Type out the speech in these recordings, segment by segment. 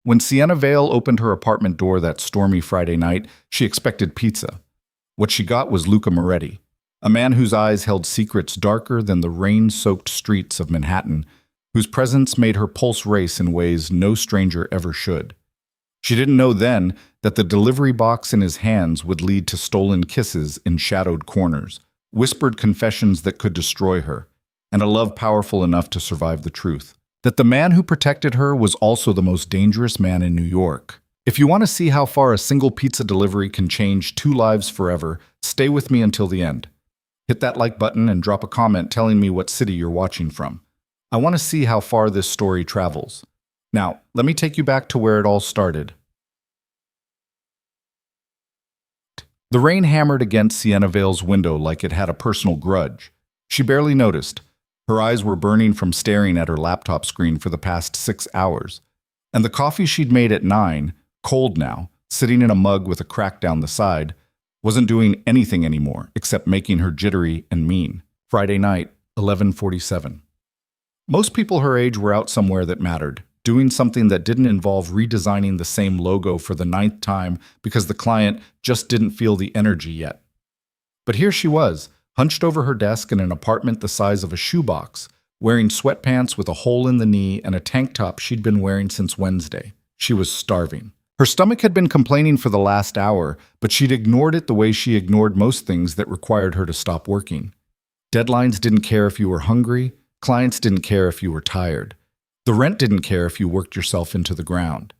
When Sienna Vale opened her apartment door that stormy Friday night, she expected pizza. What she got was Luca Moretti, a man whose eyes held secrets darker than the rain-soaked streets of Manhattan, whose presence made her pulse race in ways no stranger ever should. She didn't know then that the delivery box in his hands would lead to stolen kisses in shadowed corners, whispered confessions that could destroy her, and a love powerful enough to survive the truth. That the man who protected her was also the most dangerous man in New York. If you want to see how far a single pizza delivery can change two lives forever, stay with me until the end. Hit that like button and drop a comment telling me what city you're watching from. I want to see how far this story travels. Now, let me take you back to where it all started. The rain hammered against Sienna Vale's window like it had a personal grudge. She barely noticed. Her eyes were burning from staring at her laptop screen for the past 6 hours. And the coffee she'd made at 9, cold now, sitting in a mug with a crack down the side, wasn't doing anything anymore except making her jittery and mean. Friday night, 11:47. Most people her age were out somewhere that mattered, doing something that didn't involve redesigning the same logo for the 9th time because the client just didn't feel the energy yet. But here she was, hunched over her desk in an apartment the size of a shoebox, wearing sweatpants with a hole in the knee and a tank top she'd been wearing since Wednesday. She was starving. Her stomach had been complaining for the last hour, but she'd ignored it the way she ignored most things that required her to stop working. Deadlines didn't care if you were hungry. Clients didn't care if you were tired. The rent didn't care if you worked yourself into the ground.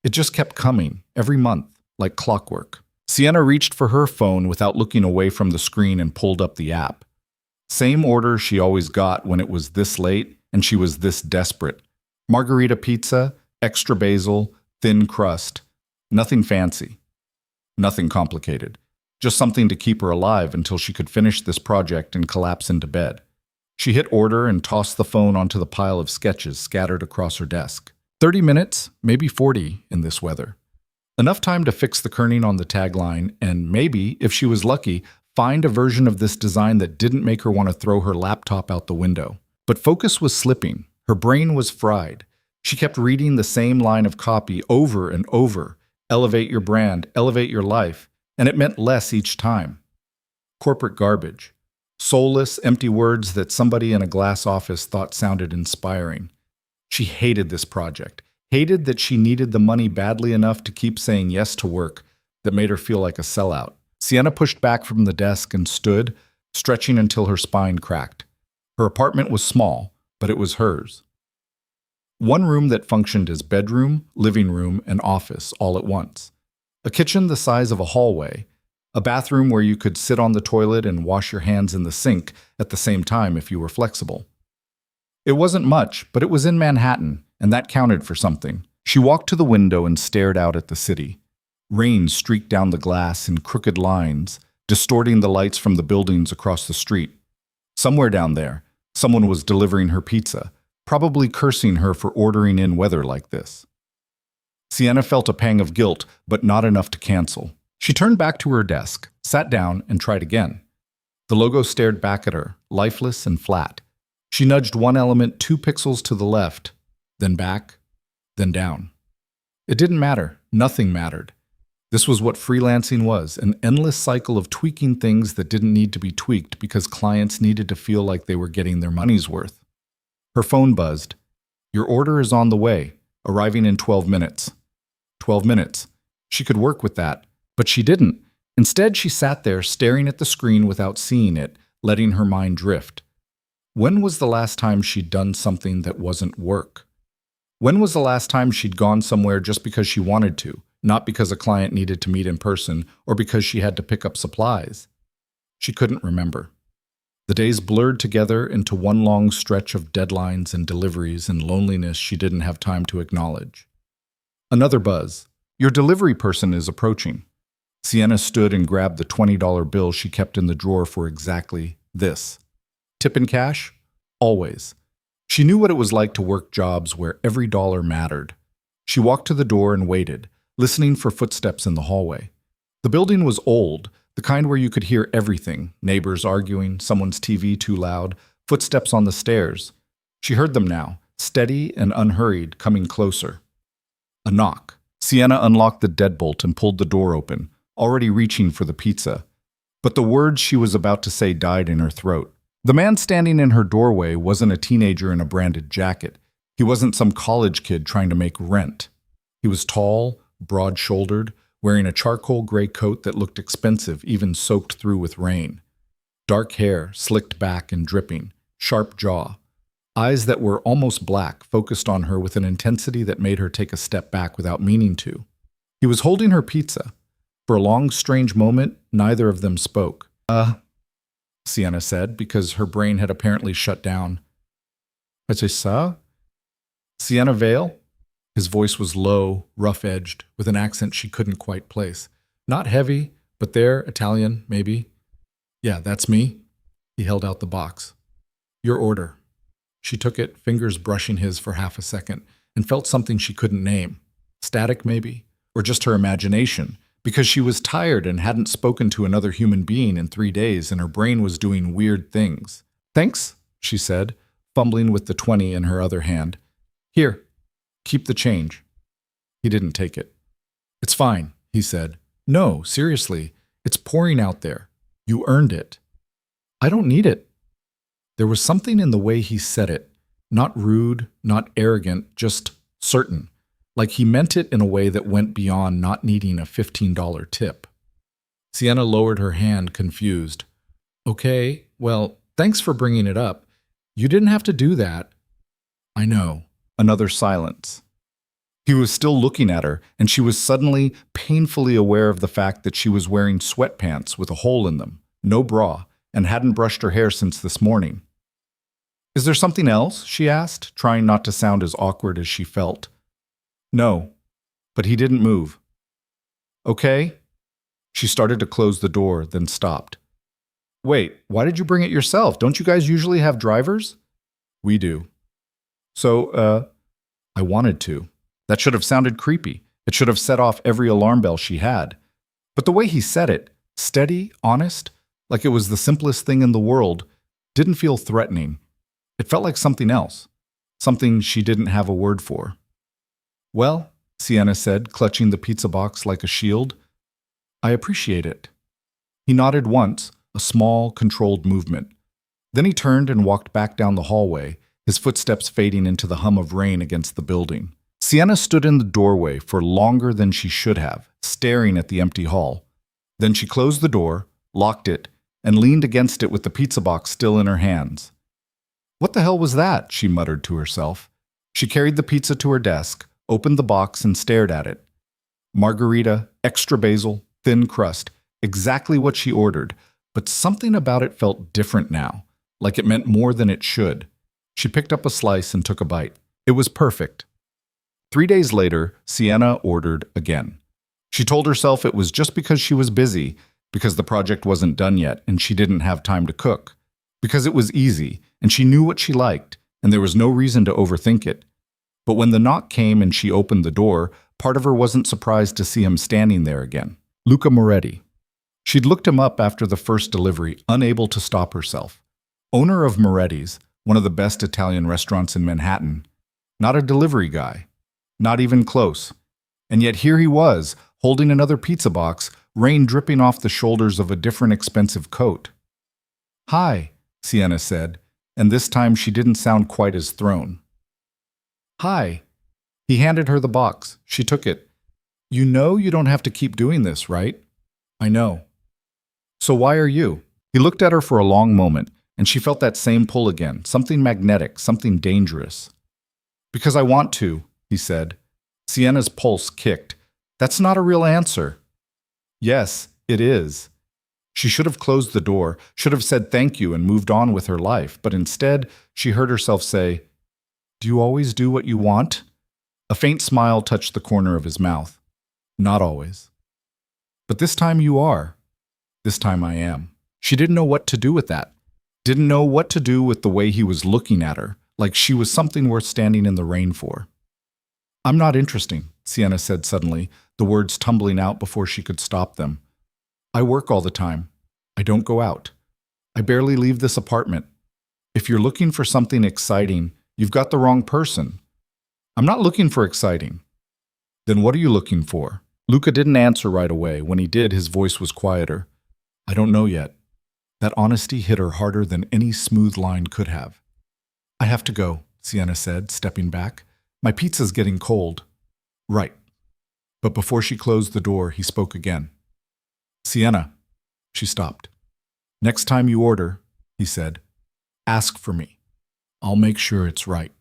It just kept coming, every month, like clockwork. Sienna reached for her phone without looking away from the screen and pulled up the app. Same order she always got when it was this late and she was this desperate. Margarita pizza, extra basil, thin crust. Nothing fancy. Nothing complicated. Just something to keep her alive until she could finish this project and collapse into bed. She hit order and tossed the phone onto the pile of sketches scattered across her desk. 30 minutes, maybe 40 in this weather. Enough time to fix the kerning on the tagline and maybe, if she was lucky, find a version of this design that didn't make her want to throw her laptop out the window. But focus was slipping. Her brain was fried. She kept reading the same line of copy over and over. Elevate your brand, elevate your life. And it meant less each time. Corporate garbage. Soulless, empty words that somebody in a glass office thought sounded inspiring. She hated this project. Hated that she needed the money badly enough to keep saying yes to work that made her feel like a sellout. Sienna pushed back from the desk and stood, stretching until her spine cracked. Her apartment was small, but it was hers. One room that functioned as bedroom, living room, and office all at once. A kitchen the size of a hallway. A bathroom where you could sit on the toilet and wash your hands in the sink at the same time if you were flexible. It wasn't much, but it was in Manhattan, and that counted for something. She walked to the window and stared out at the city. Rain streaked down the glass in crooked lines, distorting the lights from the buildings across the street. Somewhere down there, someone was delivering her pizza, probably cursing her for ordering in weather like this. Sienna felt a pang of guilt, but not enough to cancel. She turned back to her desk, sat down, and tried again. The logo stared back at her, lifeless and flat. She nudged one element 2 pixels to the left, then back, then down. It didn't matter. Nothing mattered. This was what freelancing was, an endless cycle of tweaking things that didn't need to be tweaked because clients needed to feel like they were getting their money's worth. Her phone buzzed. Your order is on the way, arriving in 12 minutes. 12 minutes. She could work with that. But she didn't. Instead, she sat there staring at the screen without seeing it, letting her mind drift. When was the last time she'd done something that wasn't work? When was the last time she'd gone somewhere just because she wanted to, not because a client needed to meet in person or because she had to pick up supplies? She couldn't remember. The days blurred together into one long stretch of deadlines and deliveries and loneliness she didn't have time to acknowledge. Another buzz. Your delivery person is approaching. Sienna stood and grabbed the $20 bill she kept in the drawer for exactly this. Tip in cash? Always. She knew what it was like to work jobs where every dollar mattered. She walked to the door and waited, listening for footsteps in the hallway. The building was old, the kind where you could hear everything, neighbors arguing, someone's TV too loud, footsteps on the stairs. She heard them now, steady and unhurried, coming closer. A knock. Sienna unlocked the deadbolt and pulled the door open, already reaching for the pizza. But the words she was about to say died in her throat. The man standing in her doorway wasn't a teenager in a branded jacket. He wasn't some college kid trying to make rent. He was tall, broad-shouldered, wearing a charcoal gray coat that looked expensive, even soaked through with rain. Dark hair, slicked back and dripping, sharp jaw. Eyes that were almost black focused on her with an intensity that made her take a step back without meaning to. He was holding her pizza. For a long, strange moment, neither of them spoke. Sienna said, because her brain had apparently shut down. C'est ça? Sienna Vale? His voice was low, rough-edged, with an accent she couldn't quite place. Not heavy, but there, Italian, maybe. Yeah, that's me. He held out the box. Your order. She took it, fingers brushing his for half a second, and felt something she couldn't name. Static, maybe? Or just her imagination, because she was tired and hadn't spoken to another human being in 3 days and her brain was doing weird things. Thanks, she said, fumbling with the 20 in her other hand. Here, keep the change. He didn't take it. It's fine, he said. No, seriously, it's pouring out there. You earned it. I don't need it. There was something in the way he said it, not rude, not arrogant, just certain, like he meant it in a way that went beyond not needing a $15 tip. Sienna lowered her hand, confused. Okay, well, thanks for bringing it up. You didn't have to do that. I know. Another silence. He was still looking at her, and she was suddenly painfully aware of the fact that she was wearing sweatpants with a hole in them, no bra, and hadn't brushed her hair since this morning. Is there something else? She asked, trying not to sound as awkward as she felt. No, but he didn't move. Okay. She started to close the door, then stopped. Wait, why did you bring it yourself? Don't you guys usually have drivers? We do. So, I wanted to. That should have sounded creepy. It should have set off every alarm bell she had. But the way he said it, steady, honest, like it was the simplest thing in the world, didn't feel threatening. It felt like something else, something she didn't have a word for. Well, Sienna said, clutching the pizza box like a shield, I appreciate it. He nodded once, a small, controlled movement. Then he turned and walked back down the hallway, his footsteps fading into the hum of rain against the building. Sienna stood in the doorway for longer than she should have, staring at the empty hall. Then she closed the door, locked it, and leaned against it with the pizza box still in her hands. What the hell was that? She muttered to herself. She carried the pizza to her desk, opened the box, and stared at it. Margarita, extra basil, thin crust, exactly what she ordered, but something about it felt different now, like it meant more than it should. She picked up a slice and took a bite. It was perfect. 3 days later, Sienna ordered again. She told herself it was just because she was busy, because the project wasn't done yet and she didn't have time to cook, because it was easy and she knew what she liked and there was no reason to overthink it. But when the knock came and she opened the door, part of her wasn't surprised to see him standing there again. Luca Moretti. She'd looked him up after the first delivery, unable to stop herself. Owner of Moretti's, one of the best Italian restaurants in Manhattan. Not a delivery guy. Not even close. And yet here he was, holding another pizza box, rain dripping off the shoulders of a different expensive coat. Hi, Sienna said, and this time she didn't sound quite as thrown. Hi. He handed her the box. She took it. You know you don't have to keep doing this, right? I know. So why are you? He looked at her for a long moment, and she felt that same pull again, something magnetic, something dangerous. Because I want to, he said. Sienna's pulse kicked. That's not a real answer. Yes, it is. She should have closed the door, should have said thank you and moved on with her life, but instead she heard herself say, Do you always do what you want? A faint smile touched the corner of his mouth. Not always. But this time you are. This time I am. She didn't know what to do with that. Didn't know what to do with the way he was looking at her, like she was something worth standing in the rain for. I'm not interesting, Sienna said suddenly, the words tumbling out before she could stop them. I work all the time. I don't go out. I barely leave this apartment. If you're looking for something exciting, you've got the wrong person. I'm not looking for exciting. Then what are you looking for? Luca didn't answer right away. When he did, his voice was quieter. I don't know yet. That honesty hit her harder than any smooth line could have. I have to go, Sienna said, stepping back. My pizza's getting cold. Right. But before she closed the door, he spoke again. Sienna. She stopped. Next time you order, he said, ask for me. I'll make sure it's right.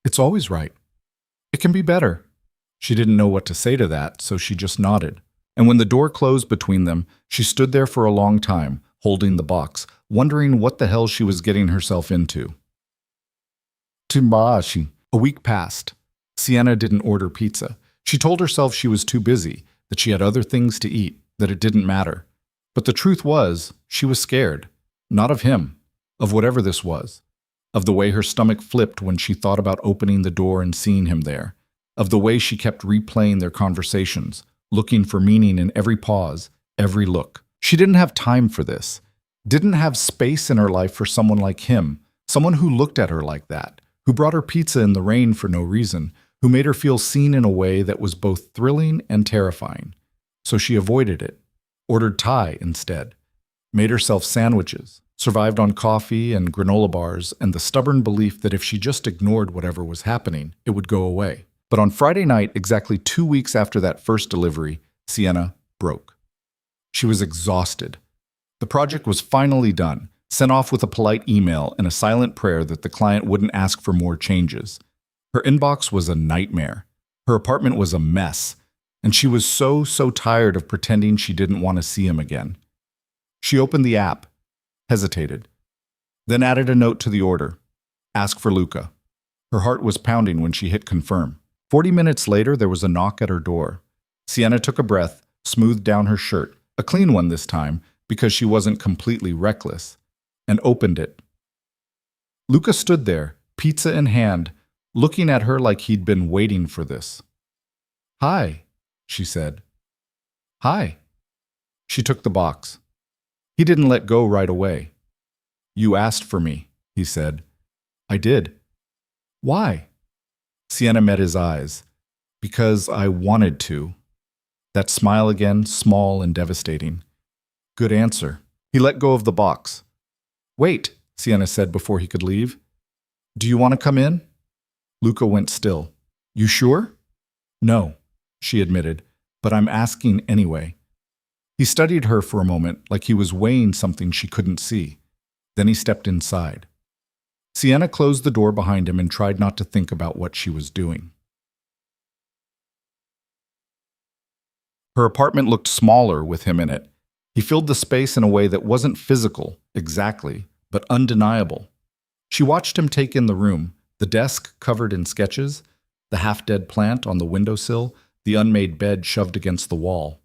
It's always right. It can be better. She didn't know what to say to that, so she just nodded. And when the door closed between them, she stood there for a long time, holding the box, wondering what the hell she was getting herself into. Timbashi. A week passed. Sienna didn't order pizza. She told herself she was too busy, that she had other things to eat, that it didn't matter. But the truth was, she was scared. Not of him, of whatever this was. Of the way her stomach flipped when she thought about opening the door and seeing him there. Of the way she kept replaying their conversations, looking for meaning in every pause, every look. She didn't have time for this. Didn't have space in her life for someone like him, someone who looked at her like that, who brought her pizza in the rain for no reason, who made her feel seen in a way that was both thrilling and terrifying. So she avoided it, ordered Thai instead, made herself sandwiches, survived on coffee and granola bars and the stubborn belief that if she just ignored whatever was happening, it would go away. But on Friday night, exactly 2 weeks after that first delivery, Sienna broke. She was exhausted. The project was finally done, sent off with a polite email and a silent prayer that the client wouldn't ask for more changes. Her inbox was a nightmare. Her apartment was a mess. And she was so tired of pretending she didn't want to see him again. She opened the app, hesitated, then added a note to the order. Ask for Luca. Her heart was pounding when she hit confirm. 40 minutes later, there was a knock at her door. Sienna took a breath, smoothed down her shirt, a clean one this time, because she wasn't completely reckless, and opened it. Luca stood there, pizza in hand, looking at her like he'd been waiting for this. Hi, she said. Hi. She took the box. He didn't let go right away. You asked for me, he said. I did. Why? Sienna met his eyes. Because I wanted to. That smile again, small and devastating. Good answer. He let go of the box. Wait, Sienna said before he could leave. Do you want to come in? Luca went still. You sure? No, she admitted, but I'm asking anyway. He studied her for a moment like he was weighing something she couldn't see. Then he stepped inside. Sienna closed the door behind him and tried not to think about what she was doing. Her apartment looked smaller with him in it. He filled the space in a way that wasn't physical, exactly, but undeniable. She watched him take in the room, the desk covered in sketches, the half-dead plant on the windowsill, the unmade bed shoved against the wall.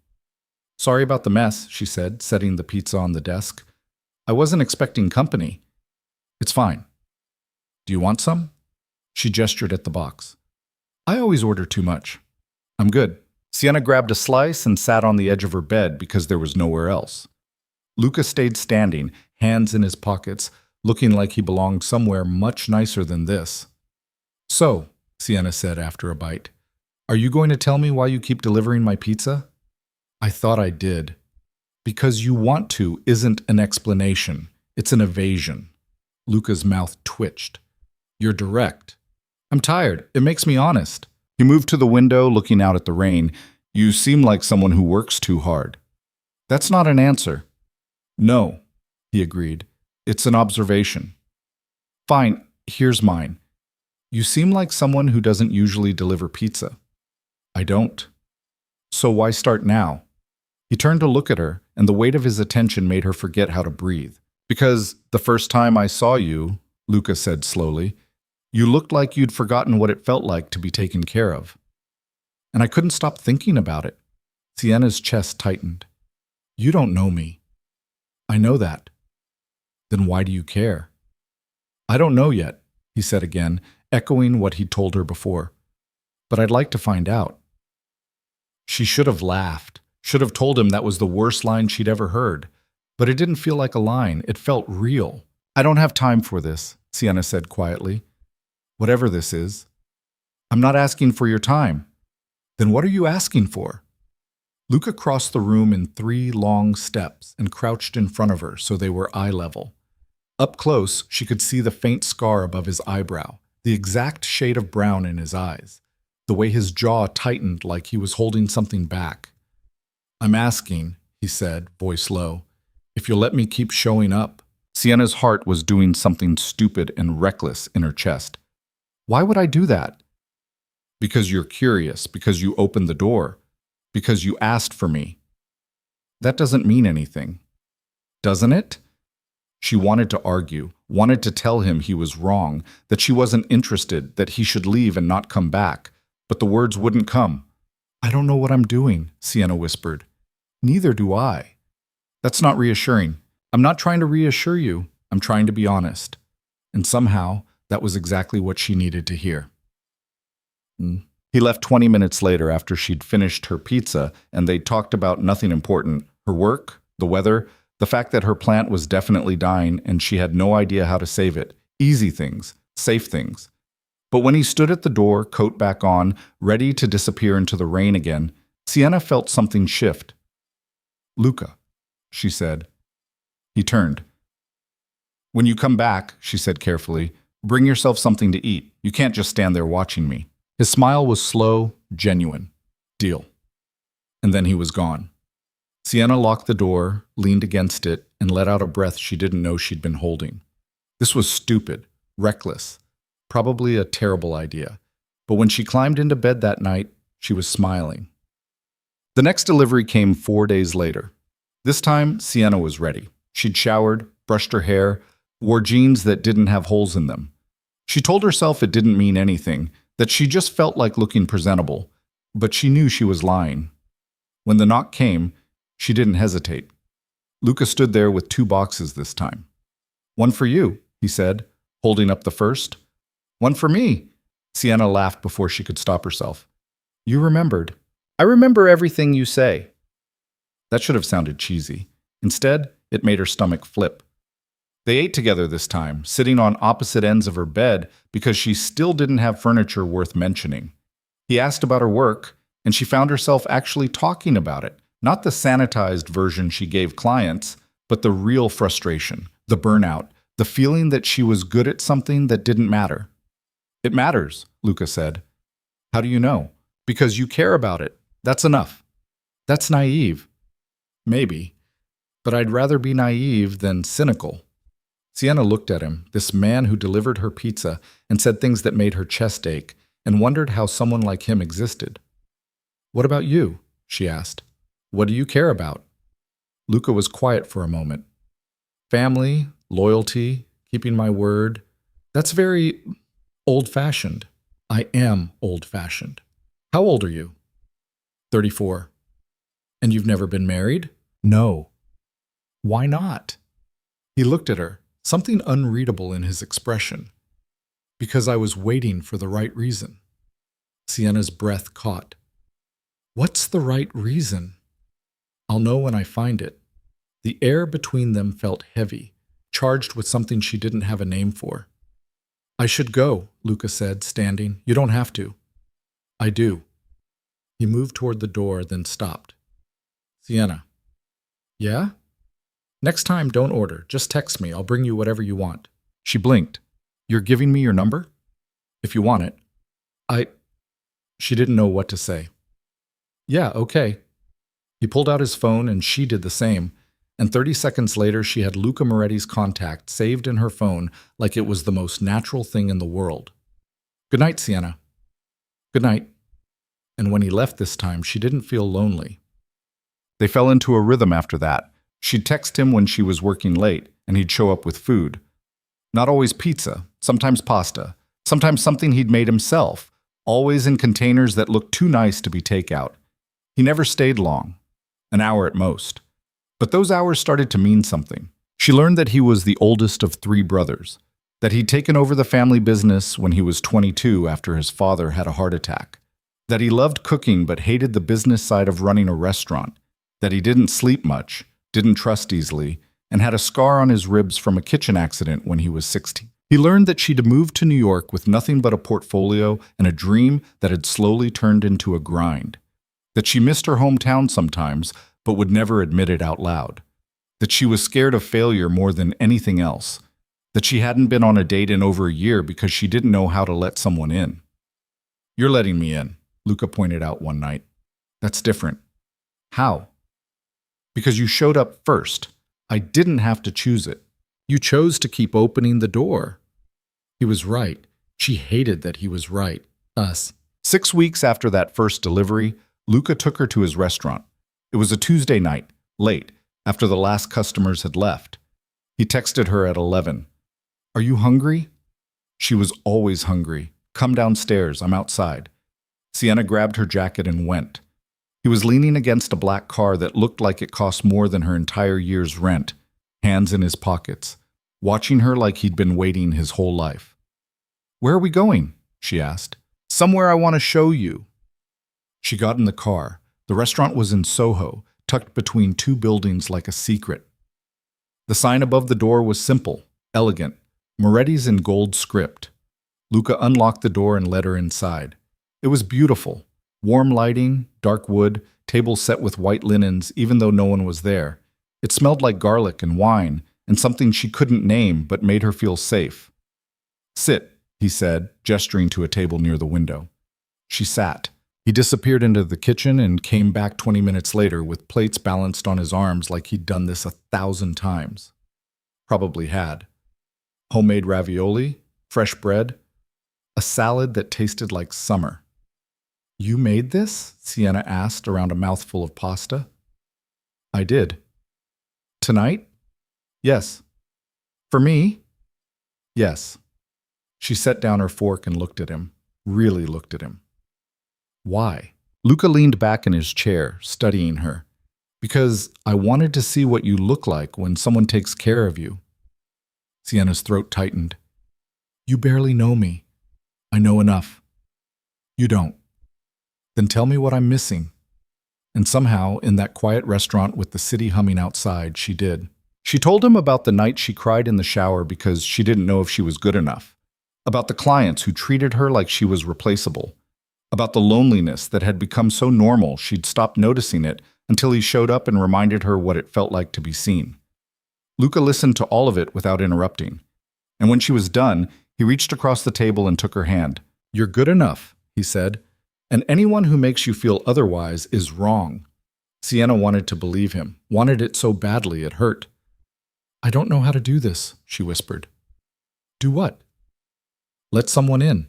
Sorry about the mess, she said, setting the pizza on the desk. I wasn't expecting company. It's fine. Do you want some? She gestured at the box. I always order too much. I'm good. Sienna grabbed a slice and sat on the edge of her bed because there was nowhere else. Luca stayed standing, hands in his pockets, looking like he belonged somewhere much nicer than this. So, Sienna said after a bite, are you going to tell me why you keep delivering my pizza? I thought I did. Because you want to isn't an explanation. It's an evasion. Luca's mouth twitched. You're direct. I'm tired. It makes me honest. He moved to the window, looking out at the rain. You seem like someone who works too hard. That's not an answer. No, he agreed. It's an observation. Fine, here's mine. You seem like someone who doesn't usually deliver pizza. I don't. So why start now? He turned to look at her, and the weight of his attention made her forget how to breathe. Because the first time I saw you, Luca said slowly, you looked like you'd forgotten what it felt like to be taken care of. And I couldn't stop thinking about it. Sienna's chest tightened. You don't know me. I know that. Then why do you care? I don't know yet, he said again, echoing what he'd told her before. But I'd like to find out. She should have laughed, should have told him that was the worst line she'd ever heard. But it didn't feel like a line. It felt real. I don't have time for this, Sienna said quietly. Whatever this is. I'm not asking for your time. Then what are you asking for? Luca crossed the room in 3 long steps and crouched in front of her so they were eye level. Up close, she could see the faint scar above his eyebrow, the exact shade of brown in his eyes, the way his jaw tightened like he was holding something back. I'm asking, he said, voice low, if you'll let me keep showing up. Sienna's heart was doing something stupid and reckless in her chest. Why would I do that? Because you're curious, because you opened the door, because you asked for me. That doesn't mean anything. Doesn't it? She wanted to argue, wanted to tell him he was wrong, that she wasn't interested, that he should leave and not come back, but the words wouldn't come. I don't know what I'm doing, Sienna whispered. Neither do I. That's not reassuring. I'm not trying to reassure you. I'm trying to be honest. And somehow, that was exactly what she needed to hear. He left 20 minutes later after she'd finished her pizza, and they talked about nothing important. Her work, the weather, the fact that her plant was definitely dying and she had no idea how to save it. Easy things, safe things. But when he stood at the door, coat back on, ready to disappear into the rain again, Sienna felt something shift. Luca, she said. He turned. When you come back, she said carefully, bring yourself something to eat. You can't just stand there watching me. His smile was slow, genuine. Deal. And then he was gone. Sienna locked the door, leaned against it, and let out a breath she didn't know she'd been holding. This was stupid, reckless, probably a terrible idea. But when she climbed into bed that night, she was smiling. The next delivery came 4 days later. This time, Sienna was ready. She'd showered, brushed her hair, wore jeans that didn't have holes in them. She told herself it didn't mean anything, that she just felt like looking presentable, but she knew she was lying. When the knock came, she didn't hesitate. Luca stood there with 2 boxes this time. One for you, he said, holding up the first. One for me. Sienna laughed before she could stop herself. You remembered. I remember everything you say. That should have sounded cheesy. Instead, it made her stomach flip. They ate together this time, sitting on opposite ends of her bed because she still didn't have furniture worth mentioning. He asked about her work, and she found herself actually talking about it, not the sanitized version she gave clients, but the real frustration, the burnout, the feeling that she was good at something that didn't matter. It matters, Luca said. How do you know? Because you care about it. That's enough. That's naive. Maybe. But I'd rather be naive than cynical. Sienna looked at him, this man who delivered her pizza and said things that made her chest ache, and wondered how someone like him existed. What about you? She asked. What do you care about? Luca was quiet for a moment. Family, loyalty, keeping my word. That's very old-fashioned. I am old-fashioned. How old are you? 34. And you've never been married? No. Why not? He looked at her, something unreadable in his expression. Because I was waiting for the right reason. Sienna's breath caught. What's the right reason? I'll know when I find it. The air between them felt heavy, charged with something she didn't have a name for. I should go, Luca said, standing. You don't have to. I do. He moved toward the door, then stopped. Sienna. Yeah? Next time, don't order. Just text me. I'll bring you whatever you want. She blinked. You're giving me your number? If you want it. She didn't know what to say. Yeah, okay. He pulled out his phone and she did the same, and 30 seconds later she had Luca Moretti's contact saved in her phone like it was the most natural thing in the world. Good night, Sienna. Good night. And when he left this time, she didn't feel lonely. They fell into a rhythm after that. She'd text him when she was working late, and he'd show up with food. Not always pizza, sometimes pasta, sometimes something he'd made himself, always in containers that looked too nice to be takeout. He never stayed long, an hour at most. But those hours started to mean something. She learned that he was the oldest of 3 brothers, that he'd taken over the family business when he was 22 after his father had a heart attack, that he loved cooking but hated the business side of running a restaurant, that he didn't sleep much, didn't trust easily, and had a scar on his ribs from a kitchen accident when he was 16. He learned that she'd moved to New York with nothing but a portfolio and a dream that had slowly turned into a grind. That she missed her hometown sometimes, but would never admit it out loud. That she was scared of failure more than anything else. That she hadn't been on a date in over a year because she didn't know how to let someone in. "You're letting me in," Luca pointed out one night. "That's different." "How?" "Because you showed up first. I didn't have to choose it. You chose to keep opening the door." He was right. She hated that he was right. Us. 6 weeks after that first delivery, Luca took her to his restaurant. It was a Tuesday night, late, after the last customers had left. He texted her at 11. "Are you hungry?" She was always hungry. "Come downstairs, I'm outside." Sienna grabbed her jacket and went. He was leaning against a black car that looked like it cost more than her entire year's rent, hands in his pockets, watching her like he'd been waiting his whole life. "Where are we going?" she asked. "Somewhere I want to show you." She got in the car. The restaurant was in Soho, tucked between two buildings like a secret. The sign above the door was simple, elegant, Moretti's in gold script. Luca unlocked the door and led her inside. It was beautiful. Warm lighting, dark wood, tables set with white linens even though no one was there. It smelled like garlic and wine, and something she couldn't name but made her feel safe. "Sit," he said, gesturing to a table near the window. She sat. He disappeared into the kitchen and came back 20 minutes later with plates balanced on his arms like he'd done this 1,000 times. Probably had. Homemade ravioli, fresh bread, a salad that tasted like summer. "You made this?" Sienna asked around a mouthful of pasta. "I did." "Tonight?" "Yes." "For me?" "Yes." She set down her fork and looked at him, really looked at him. "Why?" Luca leaned back in his chair, studying her. "Because I wanted to see what you look like when someone takes care of you." Sienna's throat tightened. "You barely know me. I know enough." "You don't." "Then tell me what I'm missing." And somehow, in that quiet restaurant with the city humming outside, she did. She told him about the night she cried in the shower because she didn't know if she was good enough. About the clients who treated her like she was replaceable. About the loneliness that had become so normal she'd stopped noticing it until he showed up and reminded her what it felt like to be seen. Luca listened to all of it without interrupting. And when she was done, he reached across the table and took her hand. "You're good enough," he said. "And anyone who makes you feel otherwise is wrong." Sienna wanted to believe him, wanted it so badly it hurt. "I don't know how to do this," she whispered. "Do what?" "Let someone in."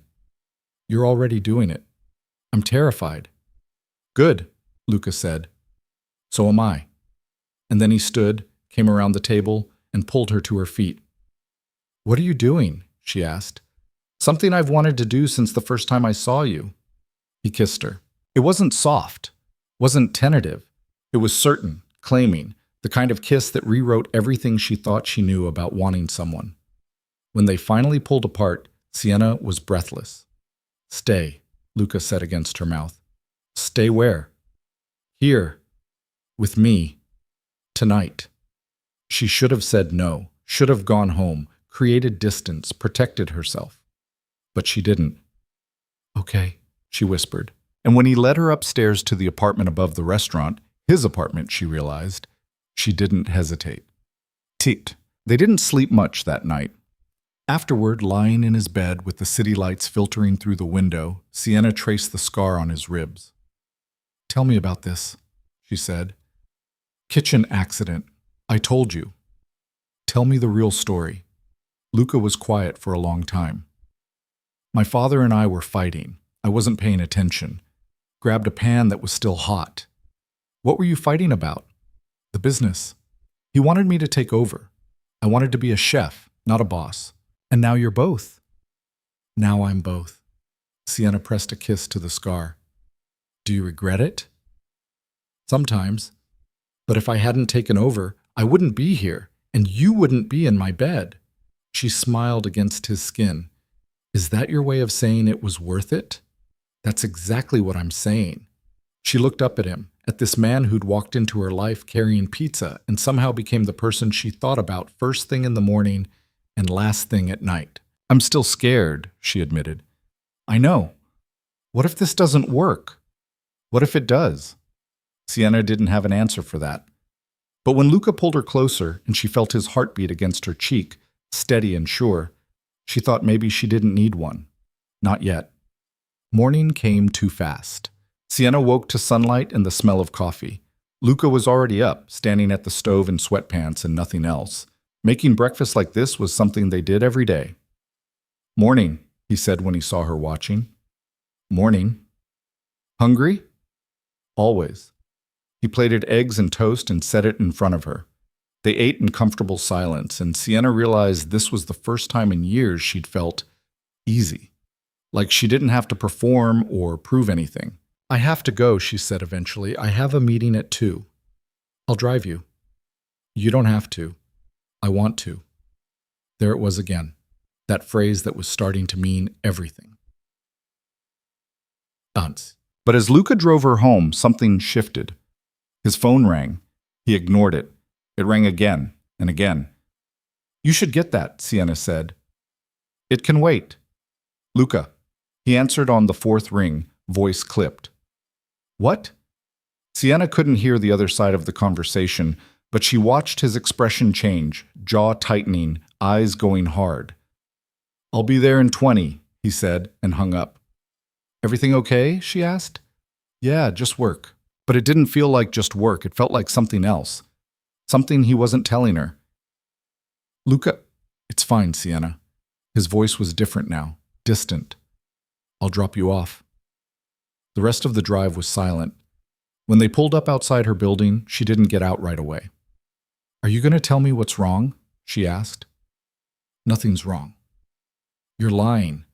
"You're already doing it." "I'm terrified." "Good," Luca said. "So am I." And then he stood, came around the table, and pulled her to her feet. "What are you doing?" she asked. "Something I've wanted to do since the first time I saw you." He kissed her. It wasn't soft, wasn't tentative. It was certain, claiming, the kind of kiss that rewrote everything she thought she knew about wanting someone. When they finally pulled apart, Sienna was breathless. "Stay," Luca said against her mouth. "Stay where?" "Here. With me. Tonight." She should have said no, should have gone home, created distance, protected herself. But she didn't. "Okay," she whispered. And when he led her upstairs to the apartment above the restaurant, his apartment, she realized, she didn't hesitate. Tit. They didn't sleep much that night. Afterward, lying in his bed with the city lights filtering through the window, Sienna traced the scar on his ribs. "Tell me about this," she said. "Kitchen accident. I told you." "Tell me the real story." Luca was quiet for a long time. "My father and I were fighting. I wasn't paying attention. Grabbed a pan that was still hot." "What were you fighting about?" "The business. He wanted me to take over. I wanted to be a chef, not a boss. And now you're both." "Now I'm both." Sienna pressed a kiss to the scar. "Do you regret it?" "Sometimes. But if I hadn't taken over, I wouldn't be here, and you wouldn't be in my bed." She smiled against his skin. "Is that your way of saying it was worth it?" "That's exactly what I'm saying." She looked up at him, at this man who'd walked into her life carrying pizza and somehow became the person she thought about first thing in the morning and last thing at night. I'm still scared, she admitted. I know. What if this doesn't work? What if it does? Sienna didn't have an answer for that. But when Luca pulled her closer and she felt his heartbeat against her cheek, steady and sure, she thought maybe she didn't need one. Not yet. Morning came too fast. Sienna woke to sunlight and the smell of coffee. Luca was already up, standing at the stove in sweatpants and nothing else. Making breakfast like this was something they did every day. Morning, he said when he saw her watching. Morning. Hungry? Always. He plated eggs and toast and set it in front of her. They ate in comfortable silence, and Sienna realized this was the first time in years she'd felt easy. Like she didn't have to perform or prove anything. I have to go, she said eventually. I have a meeting at 2. I'll drive you. You don't have to. I want to. There it was again. That phrase that was starting to mean everything. Dance. But as Luca drove her home, something shifted. His phone rang. He ignored it. It rang again and again. You should get that, Sienna said. It can wait. Luca. He answered on the 4th ring, voice clipped. What? Sienna couldn't hear the other side of the conversation, but she watched his expression change, jaw tightening, eyes going hard. I'll be there in 20, he said, and hung up. Everything okay? She asked. Yeah, just work. But it didn't feel like just work. It felt like something else. Something he wasn't telling her. Luca, it's fine, Sienna. His voice was different now, distant. I'll drop you off. The rest of the drive was silent. When they pulled up outside her building, she didn't get out right away. Are you going to tell me what's wrong? She asked. Nothing's wrong. You're lying.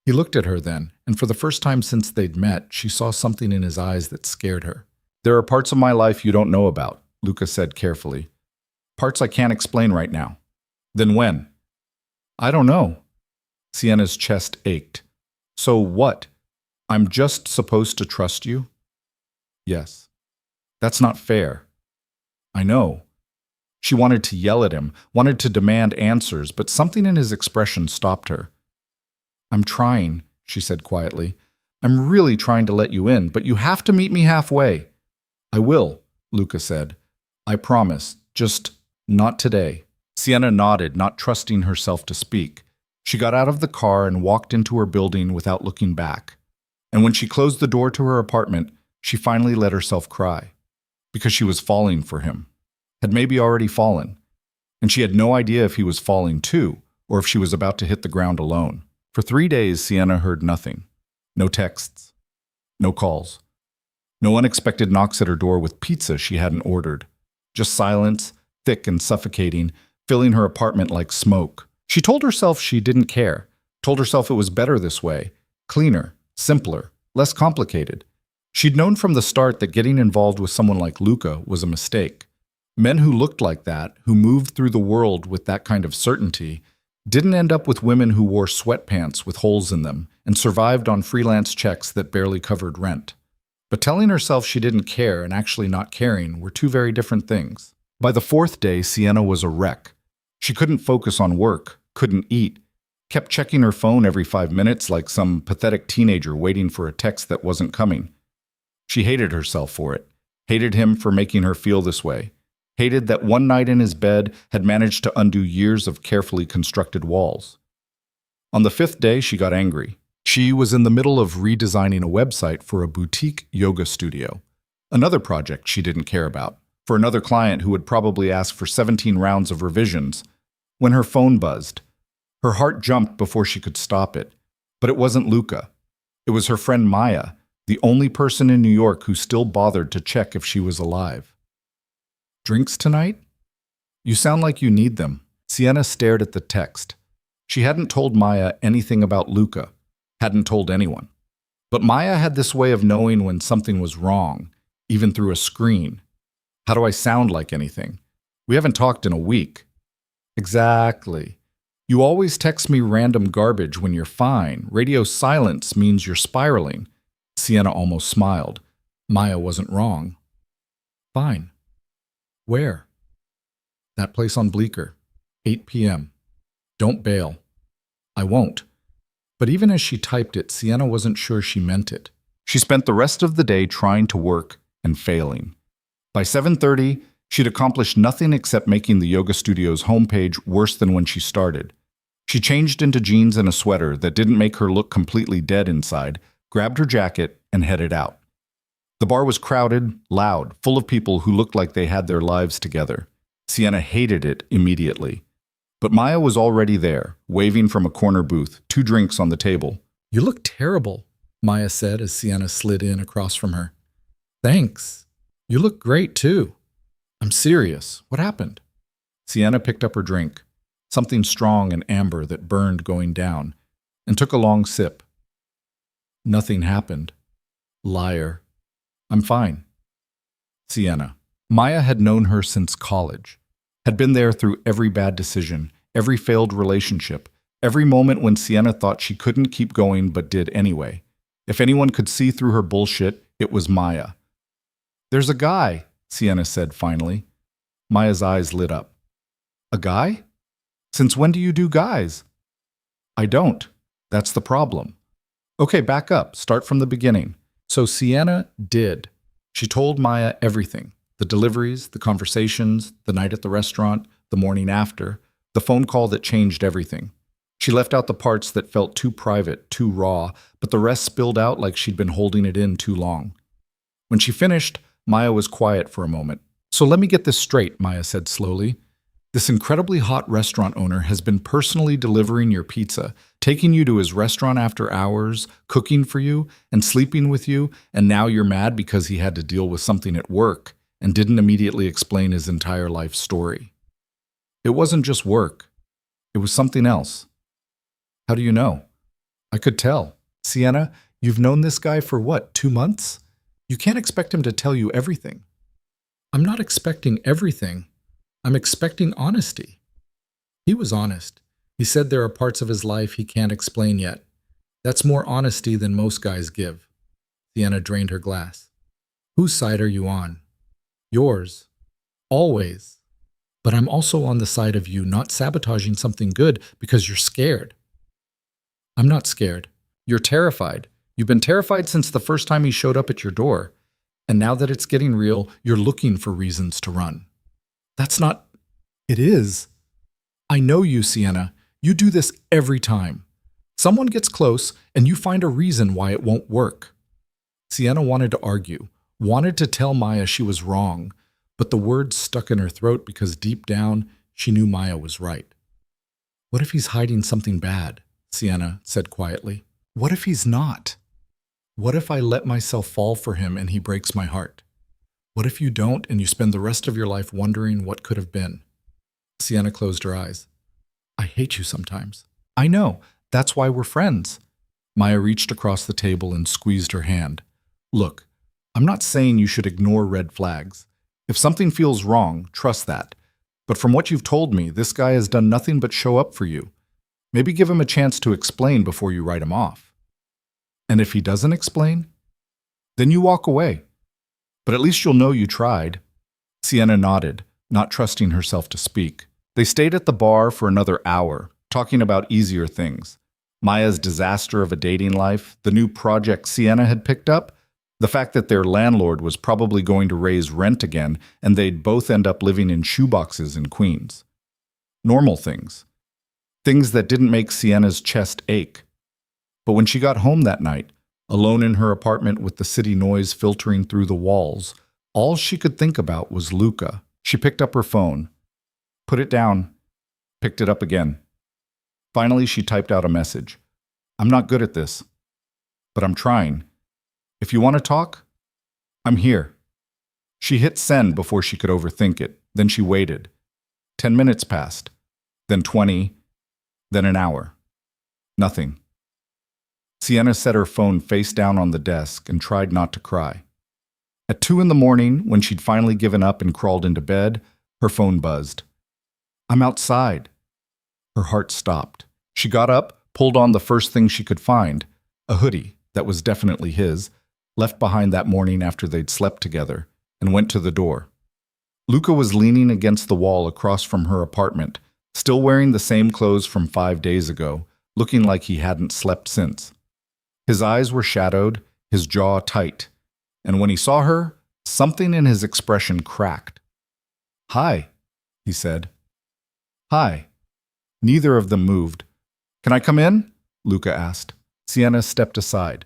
He looked at her then, and for the first time since they'd met, she saw something in his eyes that scared her. There are parts of my life you don't know about, Luca said carefully. Parts I can't explain right now. Then when? I don't know. Sienna's chest ached. So what? I'm just supposed to trust you? Yes. That's not fair. I know. She wanted to yell at him, wanted to demand answers, but something in his expression stopped her. I'm trying, she said quietly. I'm really trying to let you in, but you have to meet me halfway. I will, Luca said. I promise, just not today. Sienna nodded, not trusting herself to speak. She got out of the car and walked into her building without looking back. And when she closed the door to her apartment, she finally let herself cry. Because she was falling for him. Had maybe already fallen. And she had no idea if he was falling too, or if she was about to hit the ground alone. For 3 days, Sienna heard nothing. No texts. No calls. No unexpected knocks at her door with pizza she hadn't ordered. Just silence, thick and suffocating, filling her apartment like smoke. She told herself she didn't care, told herself it was better this way, cleaner, simpler, less complicated. She'd known from the start that getting involved with someone like Luca was a mistake. Men who looked like that, who moved through the world with that kind of certainty, didn't end up with women who wore sweatpants with holes in them and survived on freelance checks that barely covered rent. But telling herself she didn't care and actually not caring were two very different things. By the 4th day, Sienna was a wreck. She couldn't focus on work, couldn't eat, kept checking her phone every 5 minutes like some pathetic teenager waiting for a text that wasn't coming. She hated herself for it, hated him for making her feel this way, hated that one night in his bed had managed to undo years of carefully constructed walls. On the 5th day, she got angry. She was in the middle of redesigning a website for a boutique yoga studio, another project she didn't care about, for another client who would probably ask for 17 rounds of revisions, when her phone buzzed. Her heart jumped before she could stop it. But it wasn't Luca. It was her friend Maya, the only person in New York who still bothered to check if she was alive. Drinks tonight? You sound like you need them. Sienna stared at the text. She hadn't told Maya anything about Luca, hadn't told anyone. But Maya had this way of knowing when something was wrong, even through a screen. How do I sound like anything? We haven't talked in a week. Exactly. You always text me random garbage when you're fine. Radio silence means you're spiraling. Sienna almost smiled. Maya wasn't wrong. Fine. Where? That place on Bleecker. 8 p.m. Don't bail. I won't. But even as she typed it, Sienna wasn't sure she meant it. She spent the rest of the day trying to work and failing. By 7:30, she'd accomplished nothing except making the yoga studio's homepage worse than when she started. She changed into jeans and a sweater that didn't make her look completely dead inside, grabbed her jacket, and headed out. The bar was crowded, loud, full of people who looked like they had their lives together. Sienna hated it immediately. But Maya was already there, waving from a corner booth, 2 drinks on the table. "You look terrible," Maya said as Sienna slid in across from her. "Thanks. You look great, too." "I'm serious. What happened?" Sienna picked up her drink, something strong and amber that burned going down, and took a long sip. "Nothing happened. Liar. I'm fine." Sienna. Maya had known her since college, had been there through every bad decision, every failed relationship, every moment when Sienna thought she couldn't keep going but did anyway. If anyone could see through her bullshit, it was Maya. "There's a guy," Sienna said finally. Maya's eyes lit up. "A guy? Since when do you do guys?" "I don't. That's the problem." "Okay, back up. Start from the beginning." So Sienna did. She told Maya everything. The deliveries, the conversations, the night at the restaurant, the morning after, the phone call that changed everything. She left out the parts that felt too private, too raw, but the rest spilled out like she'd been holding it in too long. When she finished, Maya was quiet for a moment. "So let me get this straight," Maya said slowly. "This incredibly hot restaurant owner has been personally delivering your pizza, taking you to his restaurant after hours, cooking for you, and sleeping with you, and now you're mad because he had to deal with something at work and didn't immediately explain his entire life story. It wasn't just work. It was something else." "How do you know?" "I could tell." "Sienna, you've known this guy for what, 2 months? You can't expect him to tell you everything." "I'm not expecting everything. I'm expecting honesty." He was honest. He said there are parts of his life he can't explain yet. That's more honesty than most guys give. Sienna drained her glass. "Whose side are you on?" "Yours. Always. But I'm also on the side of you not sabotaging something good because you're scared." "I'm not scared. You're terrified. You've been terrified since the first time he showed up at your door. And now that it's getting real, you're looking for reasons to run." "That's not—" "It is. I know you, Sienna. You do this every time. Someone gets close, and you find a reason why it won't work." Sienna wanted to argue, wanted to tell Maya she was wrong, but the words stuck in her throat because deep down, she knew Maya was right. "What if he's hiding something bad?" Sienna said quietly. "What if he's not? What if I let myself fall for him and he breaks my heart? What if you don't and you spend the rest of your life wondering what could have been?" Sienna closed her eyes. "I hate you sometimes." "I know. That's why we're friends." Maya reached across the table and squeezed her hand. "Look, I'm not saying you should ignore red flags. If something feels wrong, trust that. But from what you've told me, this guy has done nothing but show up for you. Maybe give him a chance to explain before you write him off. And if he doesn't explain, then you walk away. But at least you'll know you tried." Sienna nodded, not trusting herself to speak. They stayed at the bar for another hour, talking about easier things. Maya's disaster of a dating life, the new project Sienna had picked up, the fact that their landlord was probably going to raise rent again and they'd both end up living in shoeboxes in Queens. Normal things. Things that didn't make Sienna's chest ache. But when she got home that night, alone in her apartment with the city noise filtering through the walls, all she could think about was Luca. She picked up her phone, put it down, picked it up again. Finally, she typed out a message. "I'm not good at this, but I'm trying. If you want to talk, I'm here." She hit send before she could overthink it. Then she waited. 10 minutes passed, then 20, then an hour. Nothing. Sienna set her phone face down on the desk and tried not to cry. At 2 in the morning, when she'd finally given up and crawled into bed, her phone buzzed. "I'm outside." Her heart stopped. She got up, pulled on the first thing she could find, a hoodie that was definitely his, left behind that morning after they'd slept together, and went to the door. Luca was leaning against the wall across from her apartment, still wearing the same clothes from 5 days ago, looking like he hadn't slept since. His eyes were shadowed, his jaw tight, and when he saw her, something in his expression cracked. "Hi," he said. "Hi." Neither of them moved. "Can I come in?" Luca asked. Sienna stepped aside.